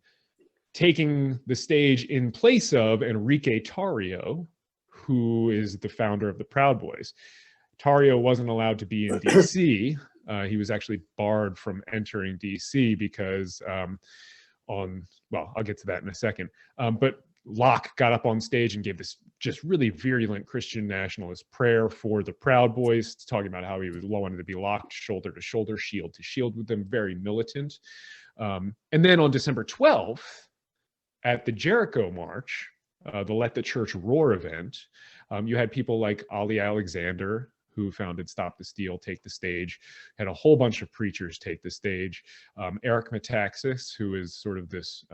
taking the stage in place of Enrique Tarrio, who is the founder of the Proud Boys. Tarrio wasn't allowed to be in DC. He was actually barred from entering DC because well, I'll get to that in a second. But Locke got up on stage and gave this just really virulent Christian nationalist prayer for the Proud Boys, talking about how he wanted to be locked shoulder to shoulder, shield to shield with them, very militant. And then on December 12th, at the Jericho March, the Let the Church Roar event, you had people like Ali Alexander, who founded Stop the Steal, take the stage, had a whole bunch of preachers take the stage. Eric Metaxas, who is sort of this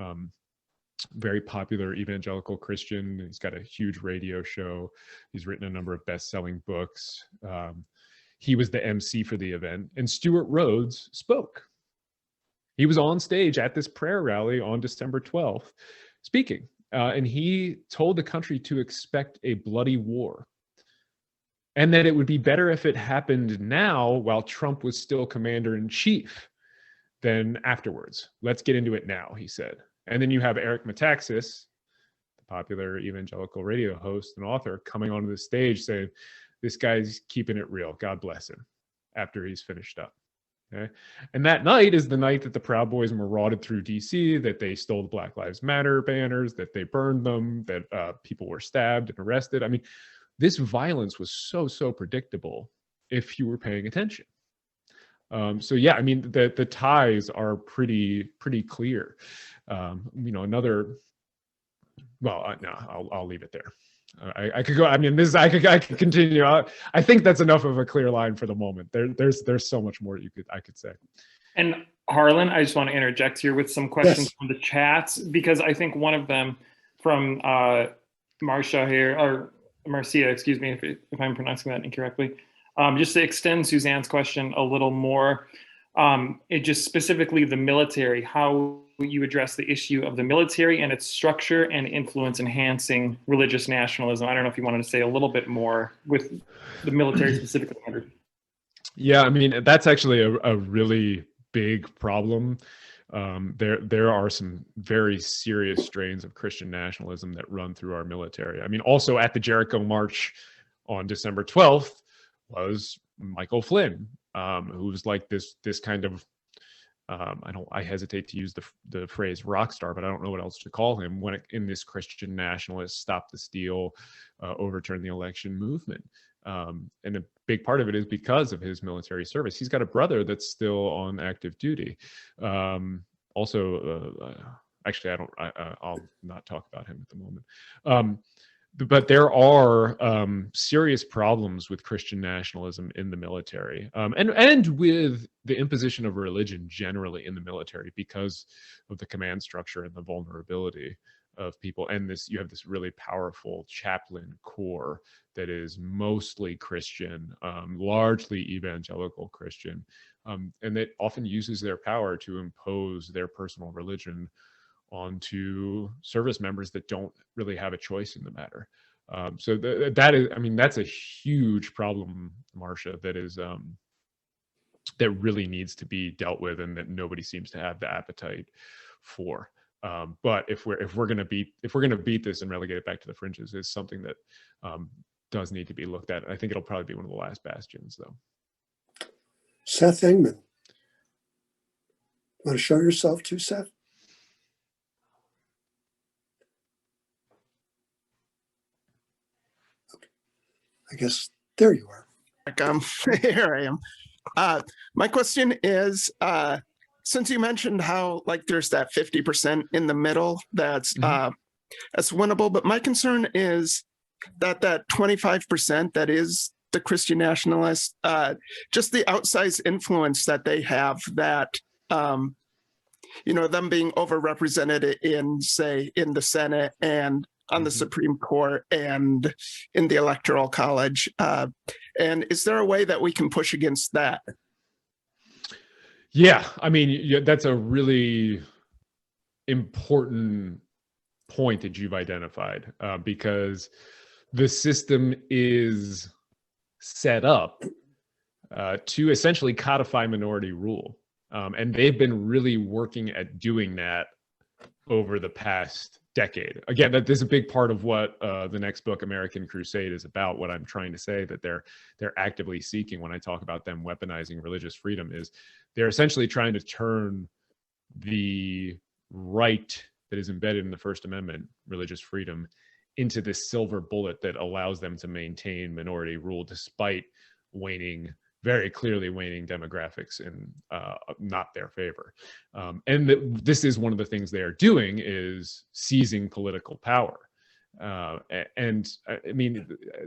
very popular evangelical Christian. He's got a huge radio show. He's written a number of best-selling books. He was the MC for the event, and Stuart Rhodes spoke. He was on stage at this prayer rally on December 12th speaking, and he told the country to expect a bloody war, and that it would be better if it happened now while Trump was still commander-in-chief than afterwards. Let's get into it now, he said. And then you have Eric Metaxas, the popular evangelical radio host and author, coming onto the stage saying, this guy's keeping it real, God bless him, after he's finished up. Okay? And that night is the night that the Proud Boys marauded through DC, that they stole the Black Lives Matter banners, that they burned them, that people were stabbed and arrested. I mean, this violence was so predictable if you were paying attention. So yeah, I mean, the ties are pretty clear. Another, well, no, I'll leave it there. I could go. I mean, I could continue. I think that's enough of a clear line for the moment. There's so much more I could say. And Harlan, I just want to interject here with some questions from the chats, because I think one of them from Marcia here, or Marcia, excuse me if I'm pronouncing that incorrectly. Just to extend Suzanne's question a little more, it just specifically the military, how you address the issue of the military and its structure and influence enhancing religious nationalism. I don't know if you wanted to say a little bit more with the military specifically. Yeah, I mean, that's actually a really big problem. There are some very serious strains of Christian nationalism that run through our military. I mean, also at the Jericho March on December 12th was Michael Flynn, who was like this kind of, I hesitate to use the phrase rock star, but I don't know what else to call him in this Christian nationalist, stop the steal, overturn the election movement. And a big part of it is because of his military service. He's got a brother that's still on active duty. Actually, I'll not talk about him at the moment. But there are serious problems with Christian nationalism in the military, and with the imposition of religion generally in the military because of the command structure and the vulnerability of people. And you have this really powerful chaplain corps that is mostly Christian, largely evangelical Christian, and that often uses their power to impose their personal religion onto service members that don't really have a choice in the matter. So that is, I mean, that's a huge problem, Marcia, that is that really needs to be dealt with, and that nobody seems to have the appetite for. But if we're gonna beat this and relegate it back to the fringes, is something that does need to be looked at. I think it'll probably be one of the last bastions, though. Seth Engman. Want to show yourself too, Seth? Okay. I guess there you are. Here I am. My question is, since you mentioned how like there's that 50% in the middle that's winnable, but my concern is that 25% that is the Christian nationalists, just the outsized influence that they have, that them being overrepresented in, say, in the Senate and on the Supreme Court and in the Electoral College. And is there a way that we can push against that? Yeah, I mean, that's a really important point that you've identified, because the system is set up to essentially codify minority rule. And they've been really working at doing that over the past decade. Again, that is a big part of what the next book, American Crusade, is about. What I'm trying to say that they're actively seeking when I talk about them weaponizing religious freedom is they're essentially trying to turn the right that is embedded in the First Amendment, religious freedom, into this silver bullet that allows them to maintain minority rule despite very clearly waning demographics in not their favor. And this is one of the things they are doing, is seizing political power. And I mean,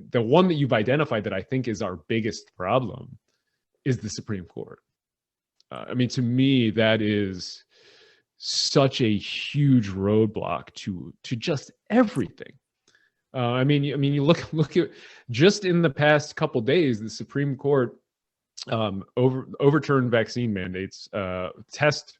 the one that you've identified that I think is our biggest problem is the Supreme Court. I mean, to me, that is such a huge roadblock to just everything. I mean, you look at just in the past couple days, the Supreme Court overturned vaccine mandates, test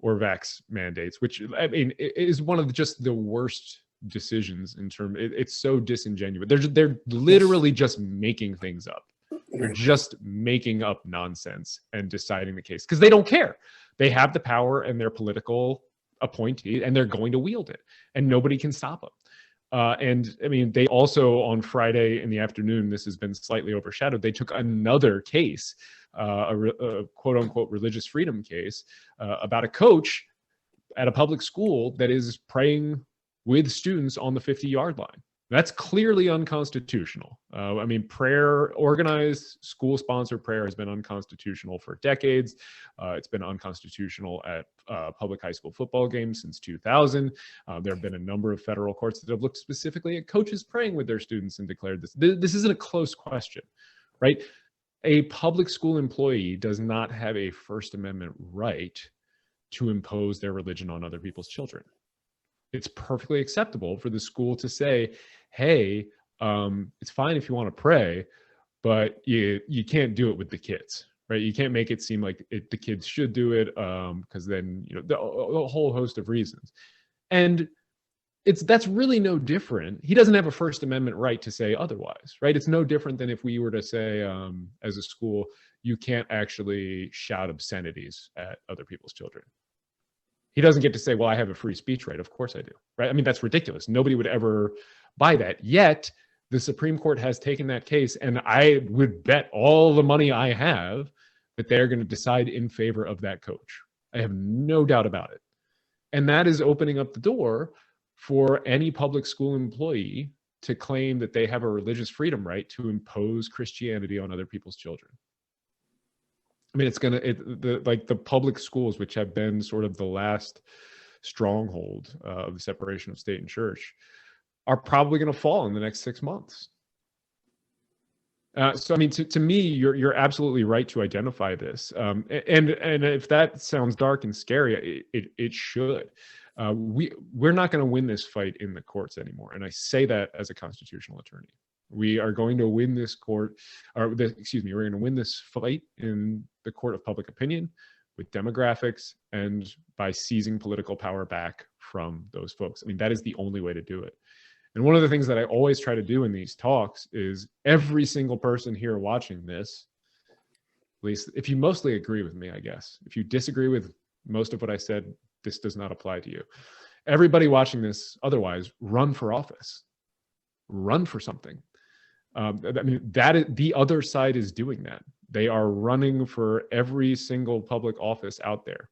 or vax mandates, which I mean is one of just the worst decisions in terms. It's so disingenuous. They're literally just making things up. They're just making up nonsense and deciding the case because they don't care. They have the power and they're political appointee and they're going to wield it, and nobody can stop them. And I mean, they also on Friday in the afternoon, this has been slightly overshadowed, they took another case, a quote unquote religious freedom case, about a coach at a public school that is praying with students on the 50-yard line. That's clearly unconstitutional. I mean, organized school-sponsored prayer has been unconstitutional for decades. It's been unconstitutional at public high school football games since 2000. There have been a number of federal courts that have looked specifically at coaches praying with their students and declared this. This isn't a close question, right? A public school employee does not have a First Amendment right to impose their religion on other people's children. It's perfectly acceptable for the school to say, hey, it's fine if you want to pray, but you can't do it with the kids, right? You can't make it seem like the kids should do it, because then, a whole host of reasons. And that's really no different. He doesn't have a First Amendment right to say otherwise, right? It's no different than if we were to say, as a school, you can't actually shout obscenities at other people's children. He doesn't get to say, well, I have a free speech right. Of course I do, right? I mean, that's ridiculous. Nobody would ever buy that. Yet the Supreme Court has taken that case, and I would bet all the money I have that they're going to decide in favor of that coach. I have no doubt about it. And that is opening up the door for any public school employee to claim that they have a religious freedom right to impose Christianity on other people's children. I mean, the public schools, which have been sort of the last stronghold of the separation of state and church, are probably going to fall in the next 6 months. So, I mean, to me, you're absolutely right to identify this. And if that sounds dark and scary, it should. We're not going to win this fight in the courts anymore. And I say that as a constitutional attorney. We are going to win this we're going to win this fight in the court of public opinion with demographics and by seizing political power back from those folks. I mean, that is the only way to do it. And one of the things that I always try to do in these talks is every single person here watching this, at least if you mostly agree with me, I guess, if you disagree with most of what I said this does not apply to you. Everybody watching this, otherwise, run for office, run for something. I mean, that is, the other side is doing that. They are running for every single public office out there.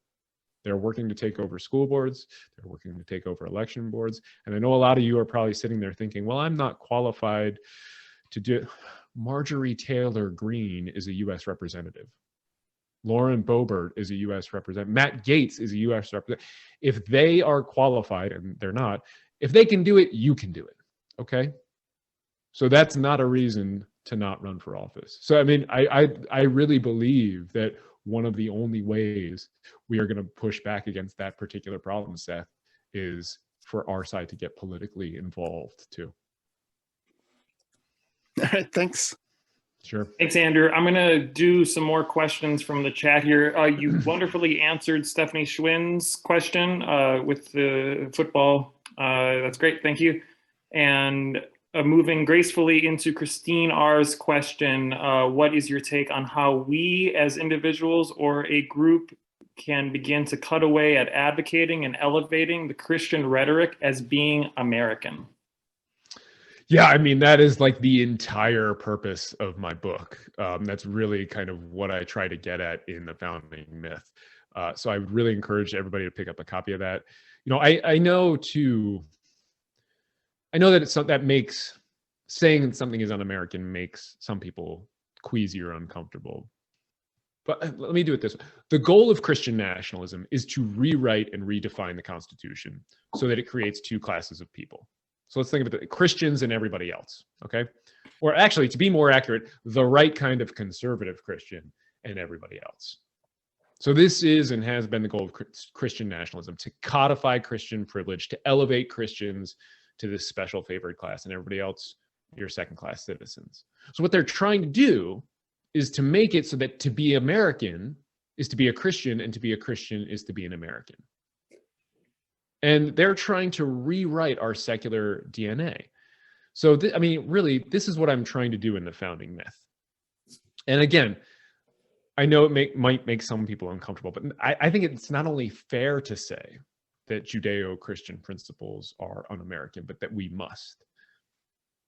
They're working to take over school boards. They're working to take over election boards. And I know a lot of you are probably sitting there thinking, well, I'm not qualified to do. Marjorie Taylor Greene is a U.S. representative. Lauren Boebert is a U.S. representative. Matt Gaetz is a U.S. representative. If they are qualified, and they're not, if they can do it, you can do it. Okay? So that's not a reason to not run for office. So, I mean, I really believe that one of the only ways we are going to push back against that particular problem, Seth, is for our side to get politically involved too. All right, thanks. Sure. Thanks, Andrew. I'm going to do some more questions from the chat here. You wonderfully answered Stephanie Schwinn's question with the football. That's great. Thank you. And moving gracefully into Christine R's question, what is your take on how we as individuals or a group can begin to cut away at advocating and elevating the Christian rhetoric as being American? Yeah, I mean, that is like the entire purpose of my book. That's really kind of what I try to get at in the founding myth. So I would really encourage everybody to pick up a copy of that. You know, I know that it's that makes saying something is un-American makes some people queasy or uncomfortable. But let me do it this way. The goal of Christian nationalism is to rewrite and redefine the Constitution so that it creates two classes of people. So let's think of it, Christians and everybody else, okay? Or actually, to be more accurate, the right kind of conservative Christian and everybody else. So this is and has been the goal of Christian nationalism, to codify Christian privilege, to elevate Christians to this special favored class, and everybody else, you're second-class citizens. So what they're trying to do is to make it so that to be American is to be a Christian, and to be a Christian is to be an American. And they're trying to rewrite our secular DNA. So, I mean, really, this is what I'm trying to do in the founding myth. And again, I know it might make some people uncomfortable, but I think it's not only fair to say that Judeo-Christian principles are un-American, but that we must.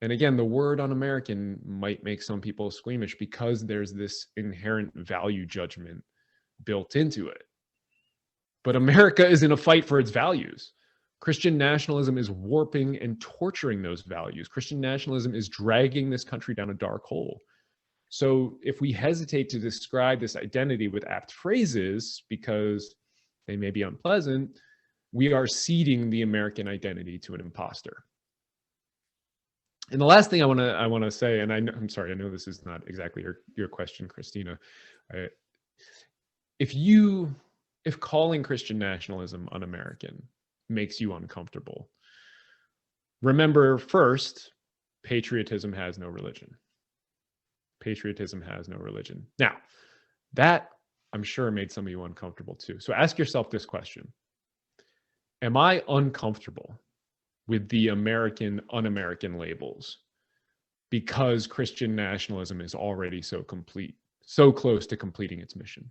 And again, the word un-American might make some people squeamish because there's this inherent value judgment built into it. But America is in a fight for its values. Christian nationalism is warping and torturing those values. Christian nationalism is dragging this country down a dark hole. So if we hesitate to describe this identity with apt phrases because they may be unpleasant, we are ceding the American identity to an imposter. And the last thing I want to say, and I'm sorry, I know this is not exactly your question, Christina. If calling Christian nationalism un-American makes you uncomfortable, remember first, patriotism has no religion. Patriotism has no religion. Now, that I'm sure made some of you uncomfortable too. So ask yourself this question. Am I uncomfortable with the American, un-American labels because Christian nationalism is already so complete, so close to completing its mission?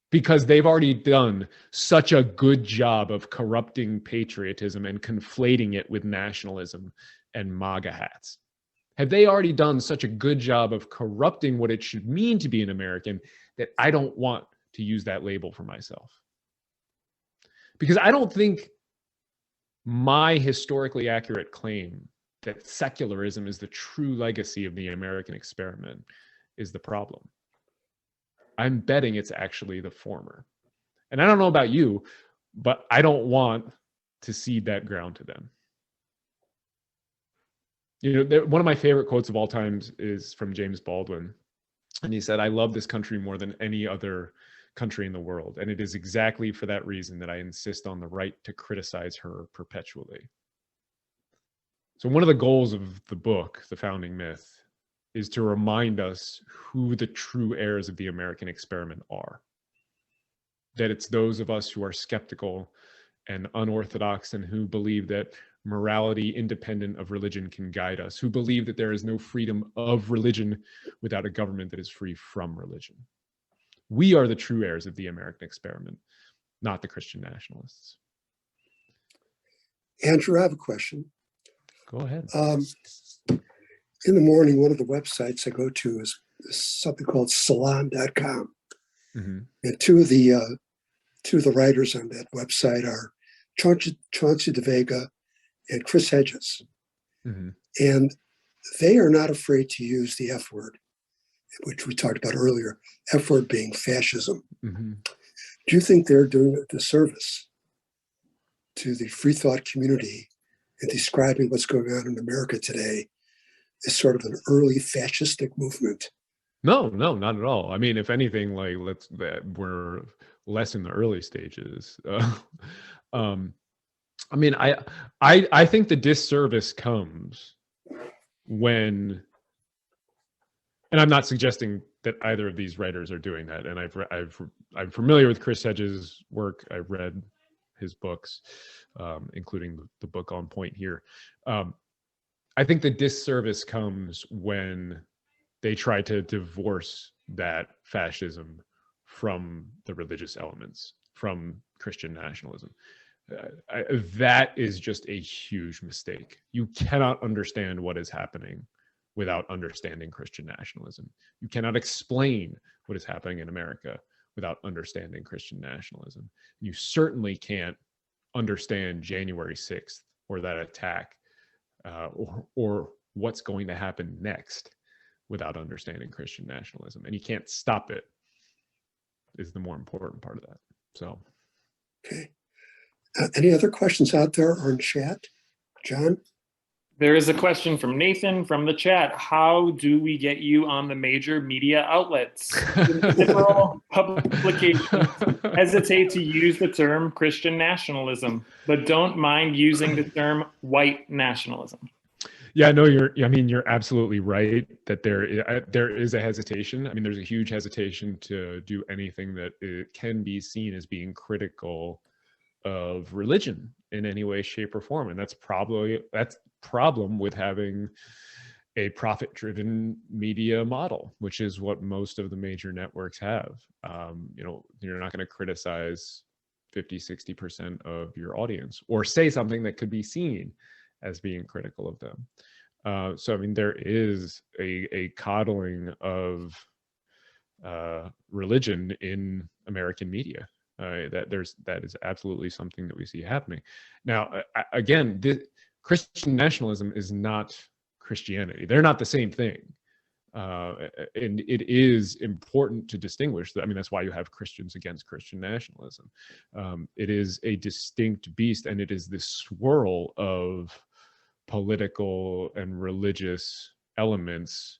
Because they've already done such a good job of corrupting patriotism and conflating it with nationalism and MAGA hats. Have they already done such a good job of corrupting what it should mean to be an American that I don't want to use that label for myself? Because I don't think my historically accurate claim that secularism is the true legacy of the American experiment is the problem. I'm betting it's actually the former. And I don't know about you, but I don't want to cede that ground to them. You know, one of my favorite quotes of all times is from James Baldwin. And he said, "I love this country more than any other country in the world. And it is exactly for that reason that I insist on the right to criticize her perpetually." So one of the goals of the book, The Founding Myth, is to remind us who the true heirs of the American experiment are. That it's those of us who are skeptical and unorthodox and who believe that morality independent of religion can guide us, who believe that there is no freedom of religion without a government that is free from religion. We are the true heirs of the American experiment. not the Christian nationalists. Andrew, I have a question. Go ahead. In the morning, one of the websites I go to is something called salon.com. Mm-hmm. And two of the writers on that website are Chauncey De Vega and Chris Hedges. Mm-hmm. And they are not afraid to use the F word, which we talked about earlier, F word being fascism. Mm-hmm. Do you think they're doing a disservice to the free thought community in describing what's going on in America today as sort of an early fascistic movement? No, not at all. I mean, if anything, like we're less in the early stages. I mean, I think the disservice comes when, and I'm not suggesting that either of these writers are doing that. And I'm familiar with Chris Hedges' work. I've read his books, including the book On Point here. I think the disservice comes when they try to divorce that fascism from the religious elements, from Christian nationalism. That is just a huge mistake. You cannot understand what is happening without understanding Christian nationalism. You cannot explain what is happening in America without understanding Christian nationalism. You certainly can't understand January 6th or that attack or what's going to happen next without understanding Christian nationalism. And you can't stop it, is the more important part of that. So, okay. Any other questions out there or in chat? John? There is a question from Nathan from the chat. How do we get you on the major media outlets? Liberal publications hesitate to use the term Christian nationalism, but don't mind using the term white nationalism. Yeah, no, you're absolutely right that there is a hesitation. I mean, there's a huge hesitation to do anything that it can be seen as being critical of religion in any way, shape, or form. And that's problem with having a profit-driven media model, which is what most of the major networks have. You're not going to criticize 50-60% of your audience or say something that could be seen as being critical of them. So I mean, there is a coddling of religion in American media. That is absolutely something that we see happening. Now, again, Christian nationalism is not Christianity. They're not the same thing. And it is important to distinguish that. I mean, that's why you have Christians against Christian nationalism. It is a distinct beast, and it is this swirl of political and religious elements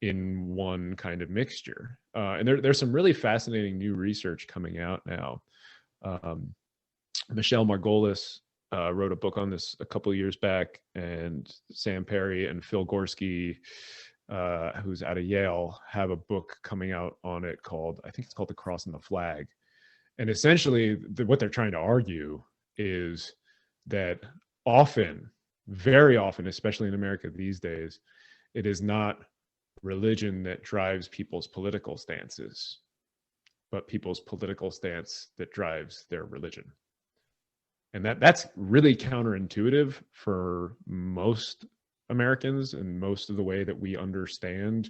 in one kind of mixture. And there's some really fascinating new research coming out now. Michelle Margolis wrote a book on this a couple of years back, and Sam Perry and Phil Gorski, who's out of Yale, have a book coming out on it called, I think it's called The Cross and the Flag. And essentially what they're trying to argue is that often, very often, especially in America these days, it is not religion that drives people's political stances, but people's political stance that drives their religion. And that's really counterintuitive for most Americans and most of the way that we understand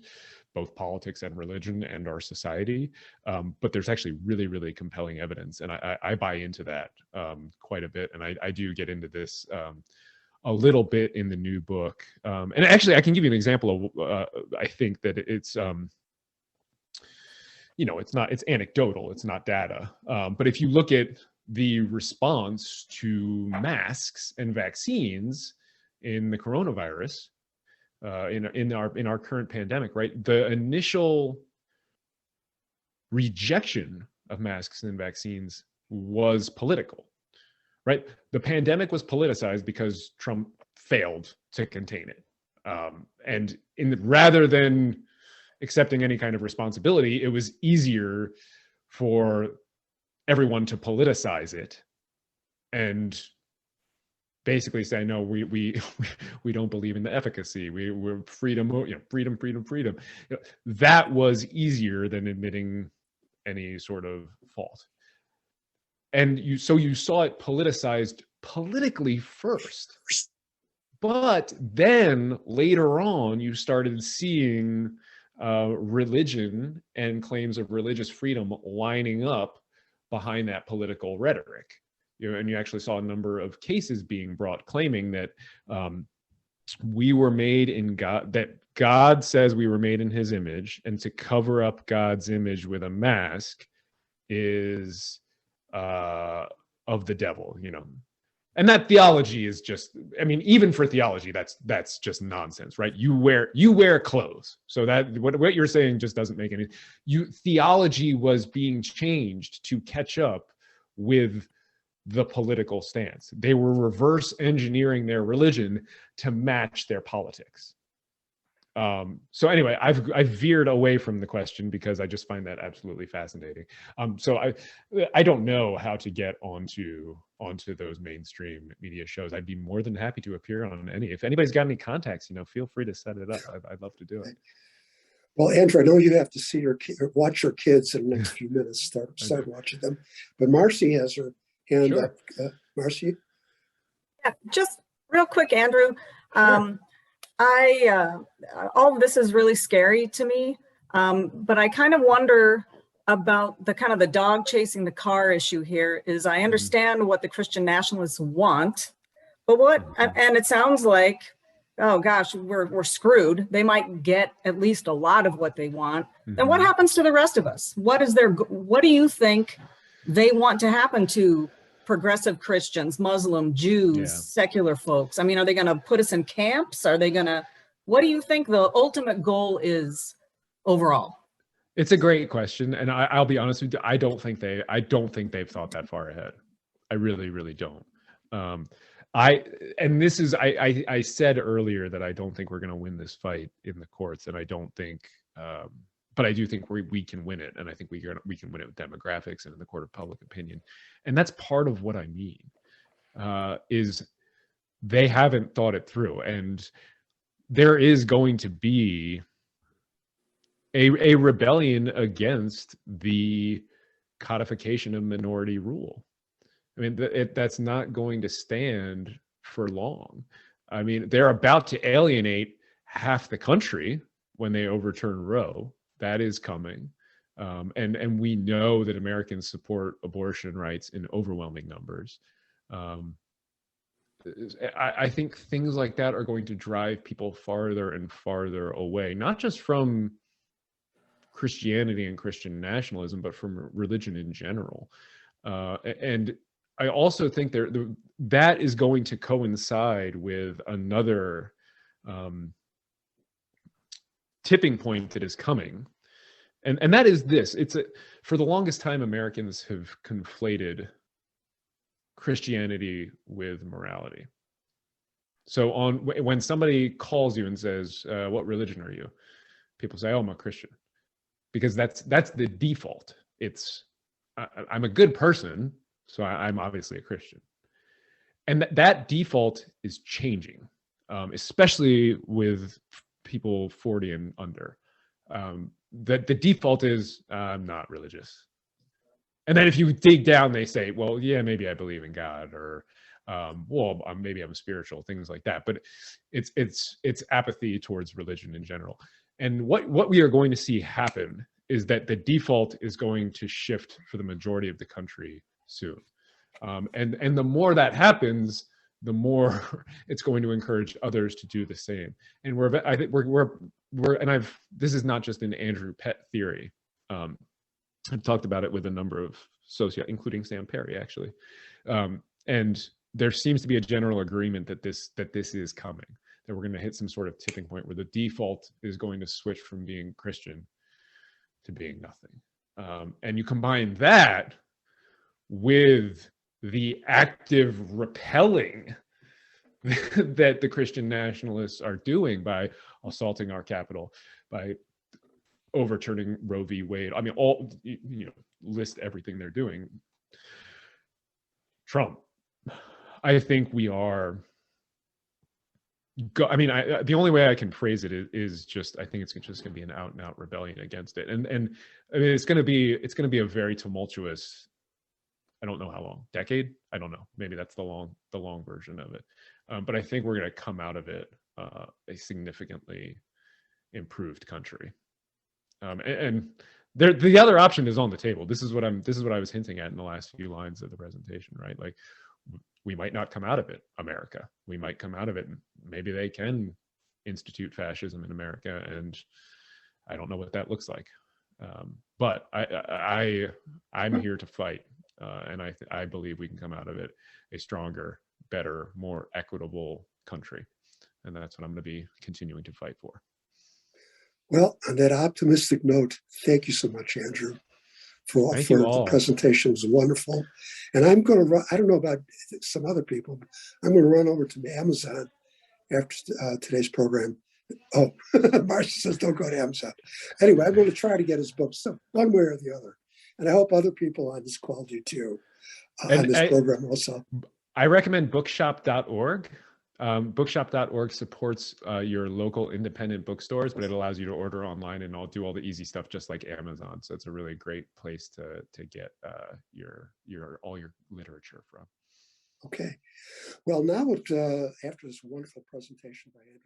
both politics and religion and our society. But there's actually really, really compelling evidence. And I buy into that quite a bit. And I do get into this a little bit in the new book. And actually, I can give you an example of, I think that it's, it's anecdotal, it's not data. But if you look at the response to masks and vaccines in the coronavirus, in our current pandemic, right? The initial rejection of masks and vaccines was political, right? The pandemic was politicized because Trump failed to contain it. And rather than accepting any kind of responsibility, it was easier for everyone to politicize it and basically say, no, we don't believe in the efficacy. We're freedom. That was easier than admitting any sort of fault. so you saw it politicized politically first. But then later on, you started seeing religion and claims of religious freedom lining up behind that political rhetoric. And you actually saw a number of cases being brought claiming that we were made in God, that God says we were made in his image, and to cover up God's image with a mask is of the devil, And that theology is just, I mean, even for theology, that's just nonsense, right? You wear clothes. So that what you're saying just doesn't make any, theology was being changed to catch up with the political stance. They were reverse engineering their religion to match their politics. So anyway, I've veered away from the question because I just find that absolutely fascinating. So I don't know how to get onto those mainstream media shows. I'd be more than happy to appear on any. If anybody's got any contacts, feel free to set it up. I'd love to do it. Well, Andrew, I know you have to see watch your kids in the next few minutes. Start watching them. But Marcy has her hand up. Marcy? Yeah, just real quick, Andrew. All of this is really scary to me, but I kind of wonder about the dog chasing the car issue here. Is I understand what the Christian nationalists want, but and it sounds like, oh gosh, we're screwed. They might get at least a lot of what they want. Then what happens to the rest of us? What do you think they want to happen to progressive Christians, Muslim, Jews, secular folks? I mean, are they going to put us in camps? What do you think the ultimate goal is overall? It's a great question. And I'll be honest with you, I don't think they've thought that far ahead. I really, really don't. I said earlier that I don't think we're going to win this fight in the courts. And I don't think, but I do think we can win it. And I think we can win it with demographics and in the court of public opinion. And that's part of what I mean, is they haven't thought it through. And there is going to be a rebellion against the codification of minority rule. I mean, that's not going to stand for long. I mean, they're about to alienate half the country when they overturn Roe. That is coming. And we know that Americans support abortion rights in overwhelming numbers. I think things like that are going to drive people farther and farther away, not just from Christianity and Christian nationalism, but from religion in general. And I also think that is going to coincide with another tipping point that is coming. And that is this. For the longest time, Americans have conflated Christianity with morality. So when somebody calls you and says, what religion are you? People say, oh, I'm a Christian. Because that's the default. I'm a good person, so I'm obviously a Christian. And that default is changing, especially with people 40 and under. The default is, I'm not religious. And then if you dig down, they say, well, yeah, maybe I believe in God, or well, maybe I'm spiritual, things like that. But it's apathy towards religion in general. And what we are going to see happen is that the default is going to shift for the majority of the country soon. And the more that happens, the more it's going to encourage others to do the same. And this is not just an Andrew Pett theory. I've talked about it with a number of including Sam Perry, actually. And there seems to be a general agreement that this is coming, that we're going to hit some sort of tipping point where the default is going to switch from being Christian to being nothing. And you combine that with the active repelling that the Christian nationalists are doing by assaulting our capital, by overturning Roe v. Wade. I mean, list everything they're doing. Trump. I think we are. The only way I can phrase it is just, I think it's just going to be an out and out rebellion against it, and I mean it's going to be a very tumultuous I don't know how long, decade? I don't know. Maybe that's the long version of it. But I think we're going to come out of it a significantly improved country. And the other option is on the table. This is what I was hinting at in the last few lines of the presentation, right? Like, we might not come out of it, America. We might come out of it, and maybe they can institute fascism in America, and I don't know what that looks like. But I'm here to fight, and I believe we can come out of it a stronger, better, more equitable country, and that's what I'm going to be continuing to fight for. Well, on that optimistic note, thank you so much, Andrew, for the presentation. It was wonderful. And I'm going to run, I don't know about some other people, but I'm going to run over to Amazon after today's program. Oh, Marcia says don't go to Amazon. Anyway, I'm going to try to get his books, so one way or the other. And I hope other people on this call do too, on this program also. I recommend bookshop.org. Bookshop.org supports your local independent bookstores, but it allows you to order online and do all the easy stuff just like Amazon. So it's a really great place to get all your literature from. Okay. Well, now after this wonderful presentation by Andrew.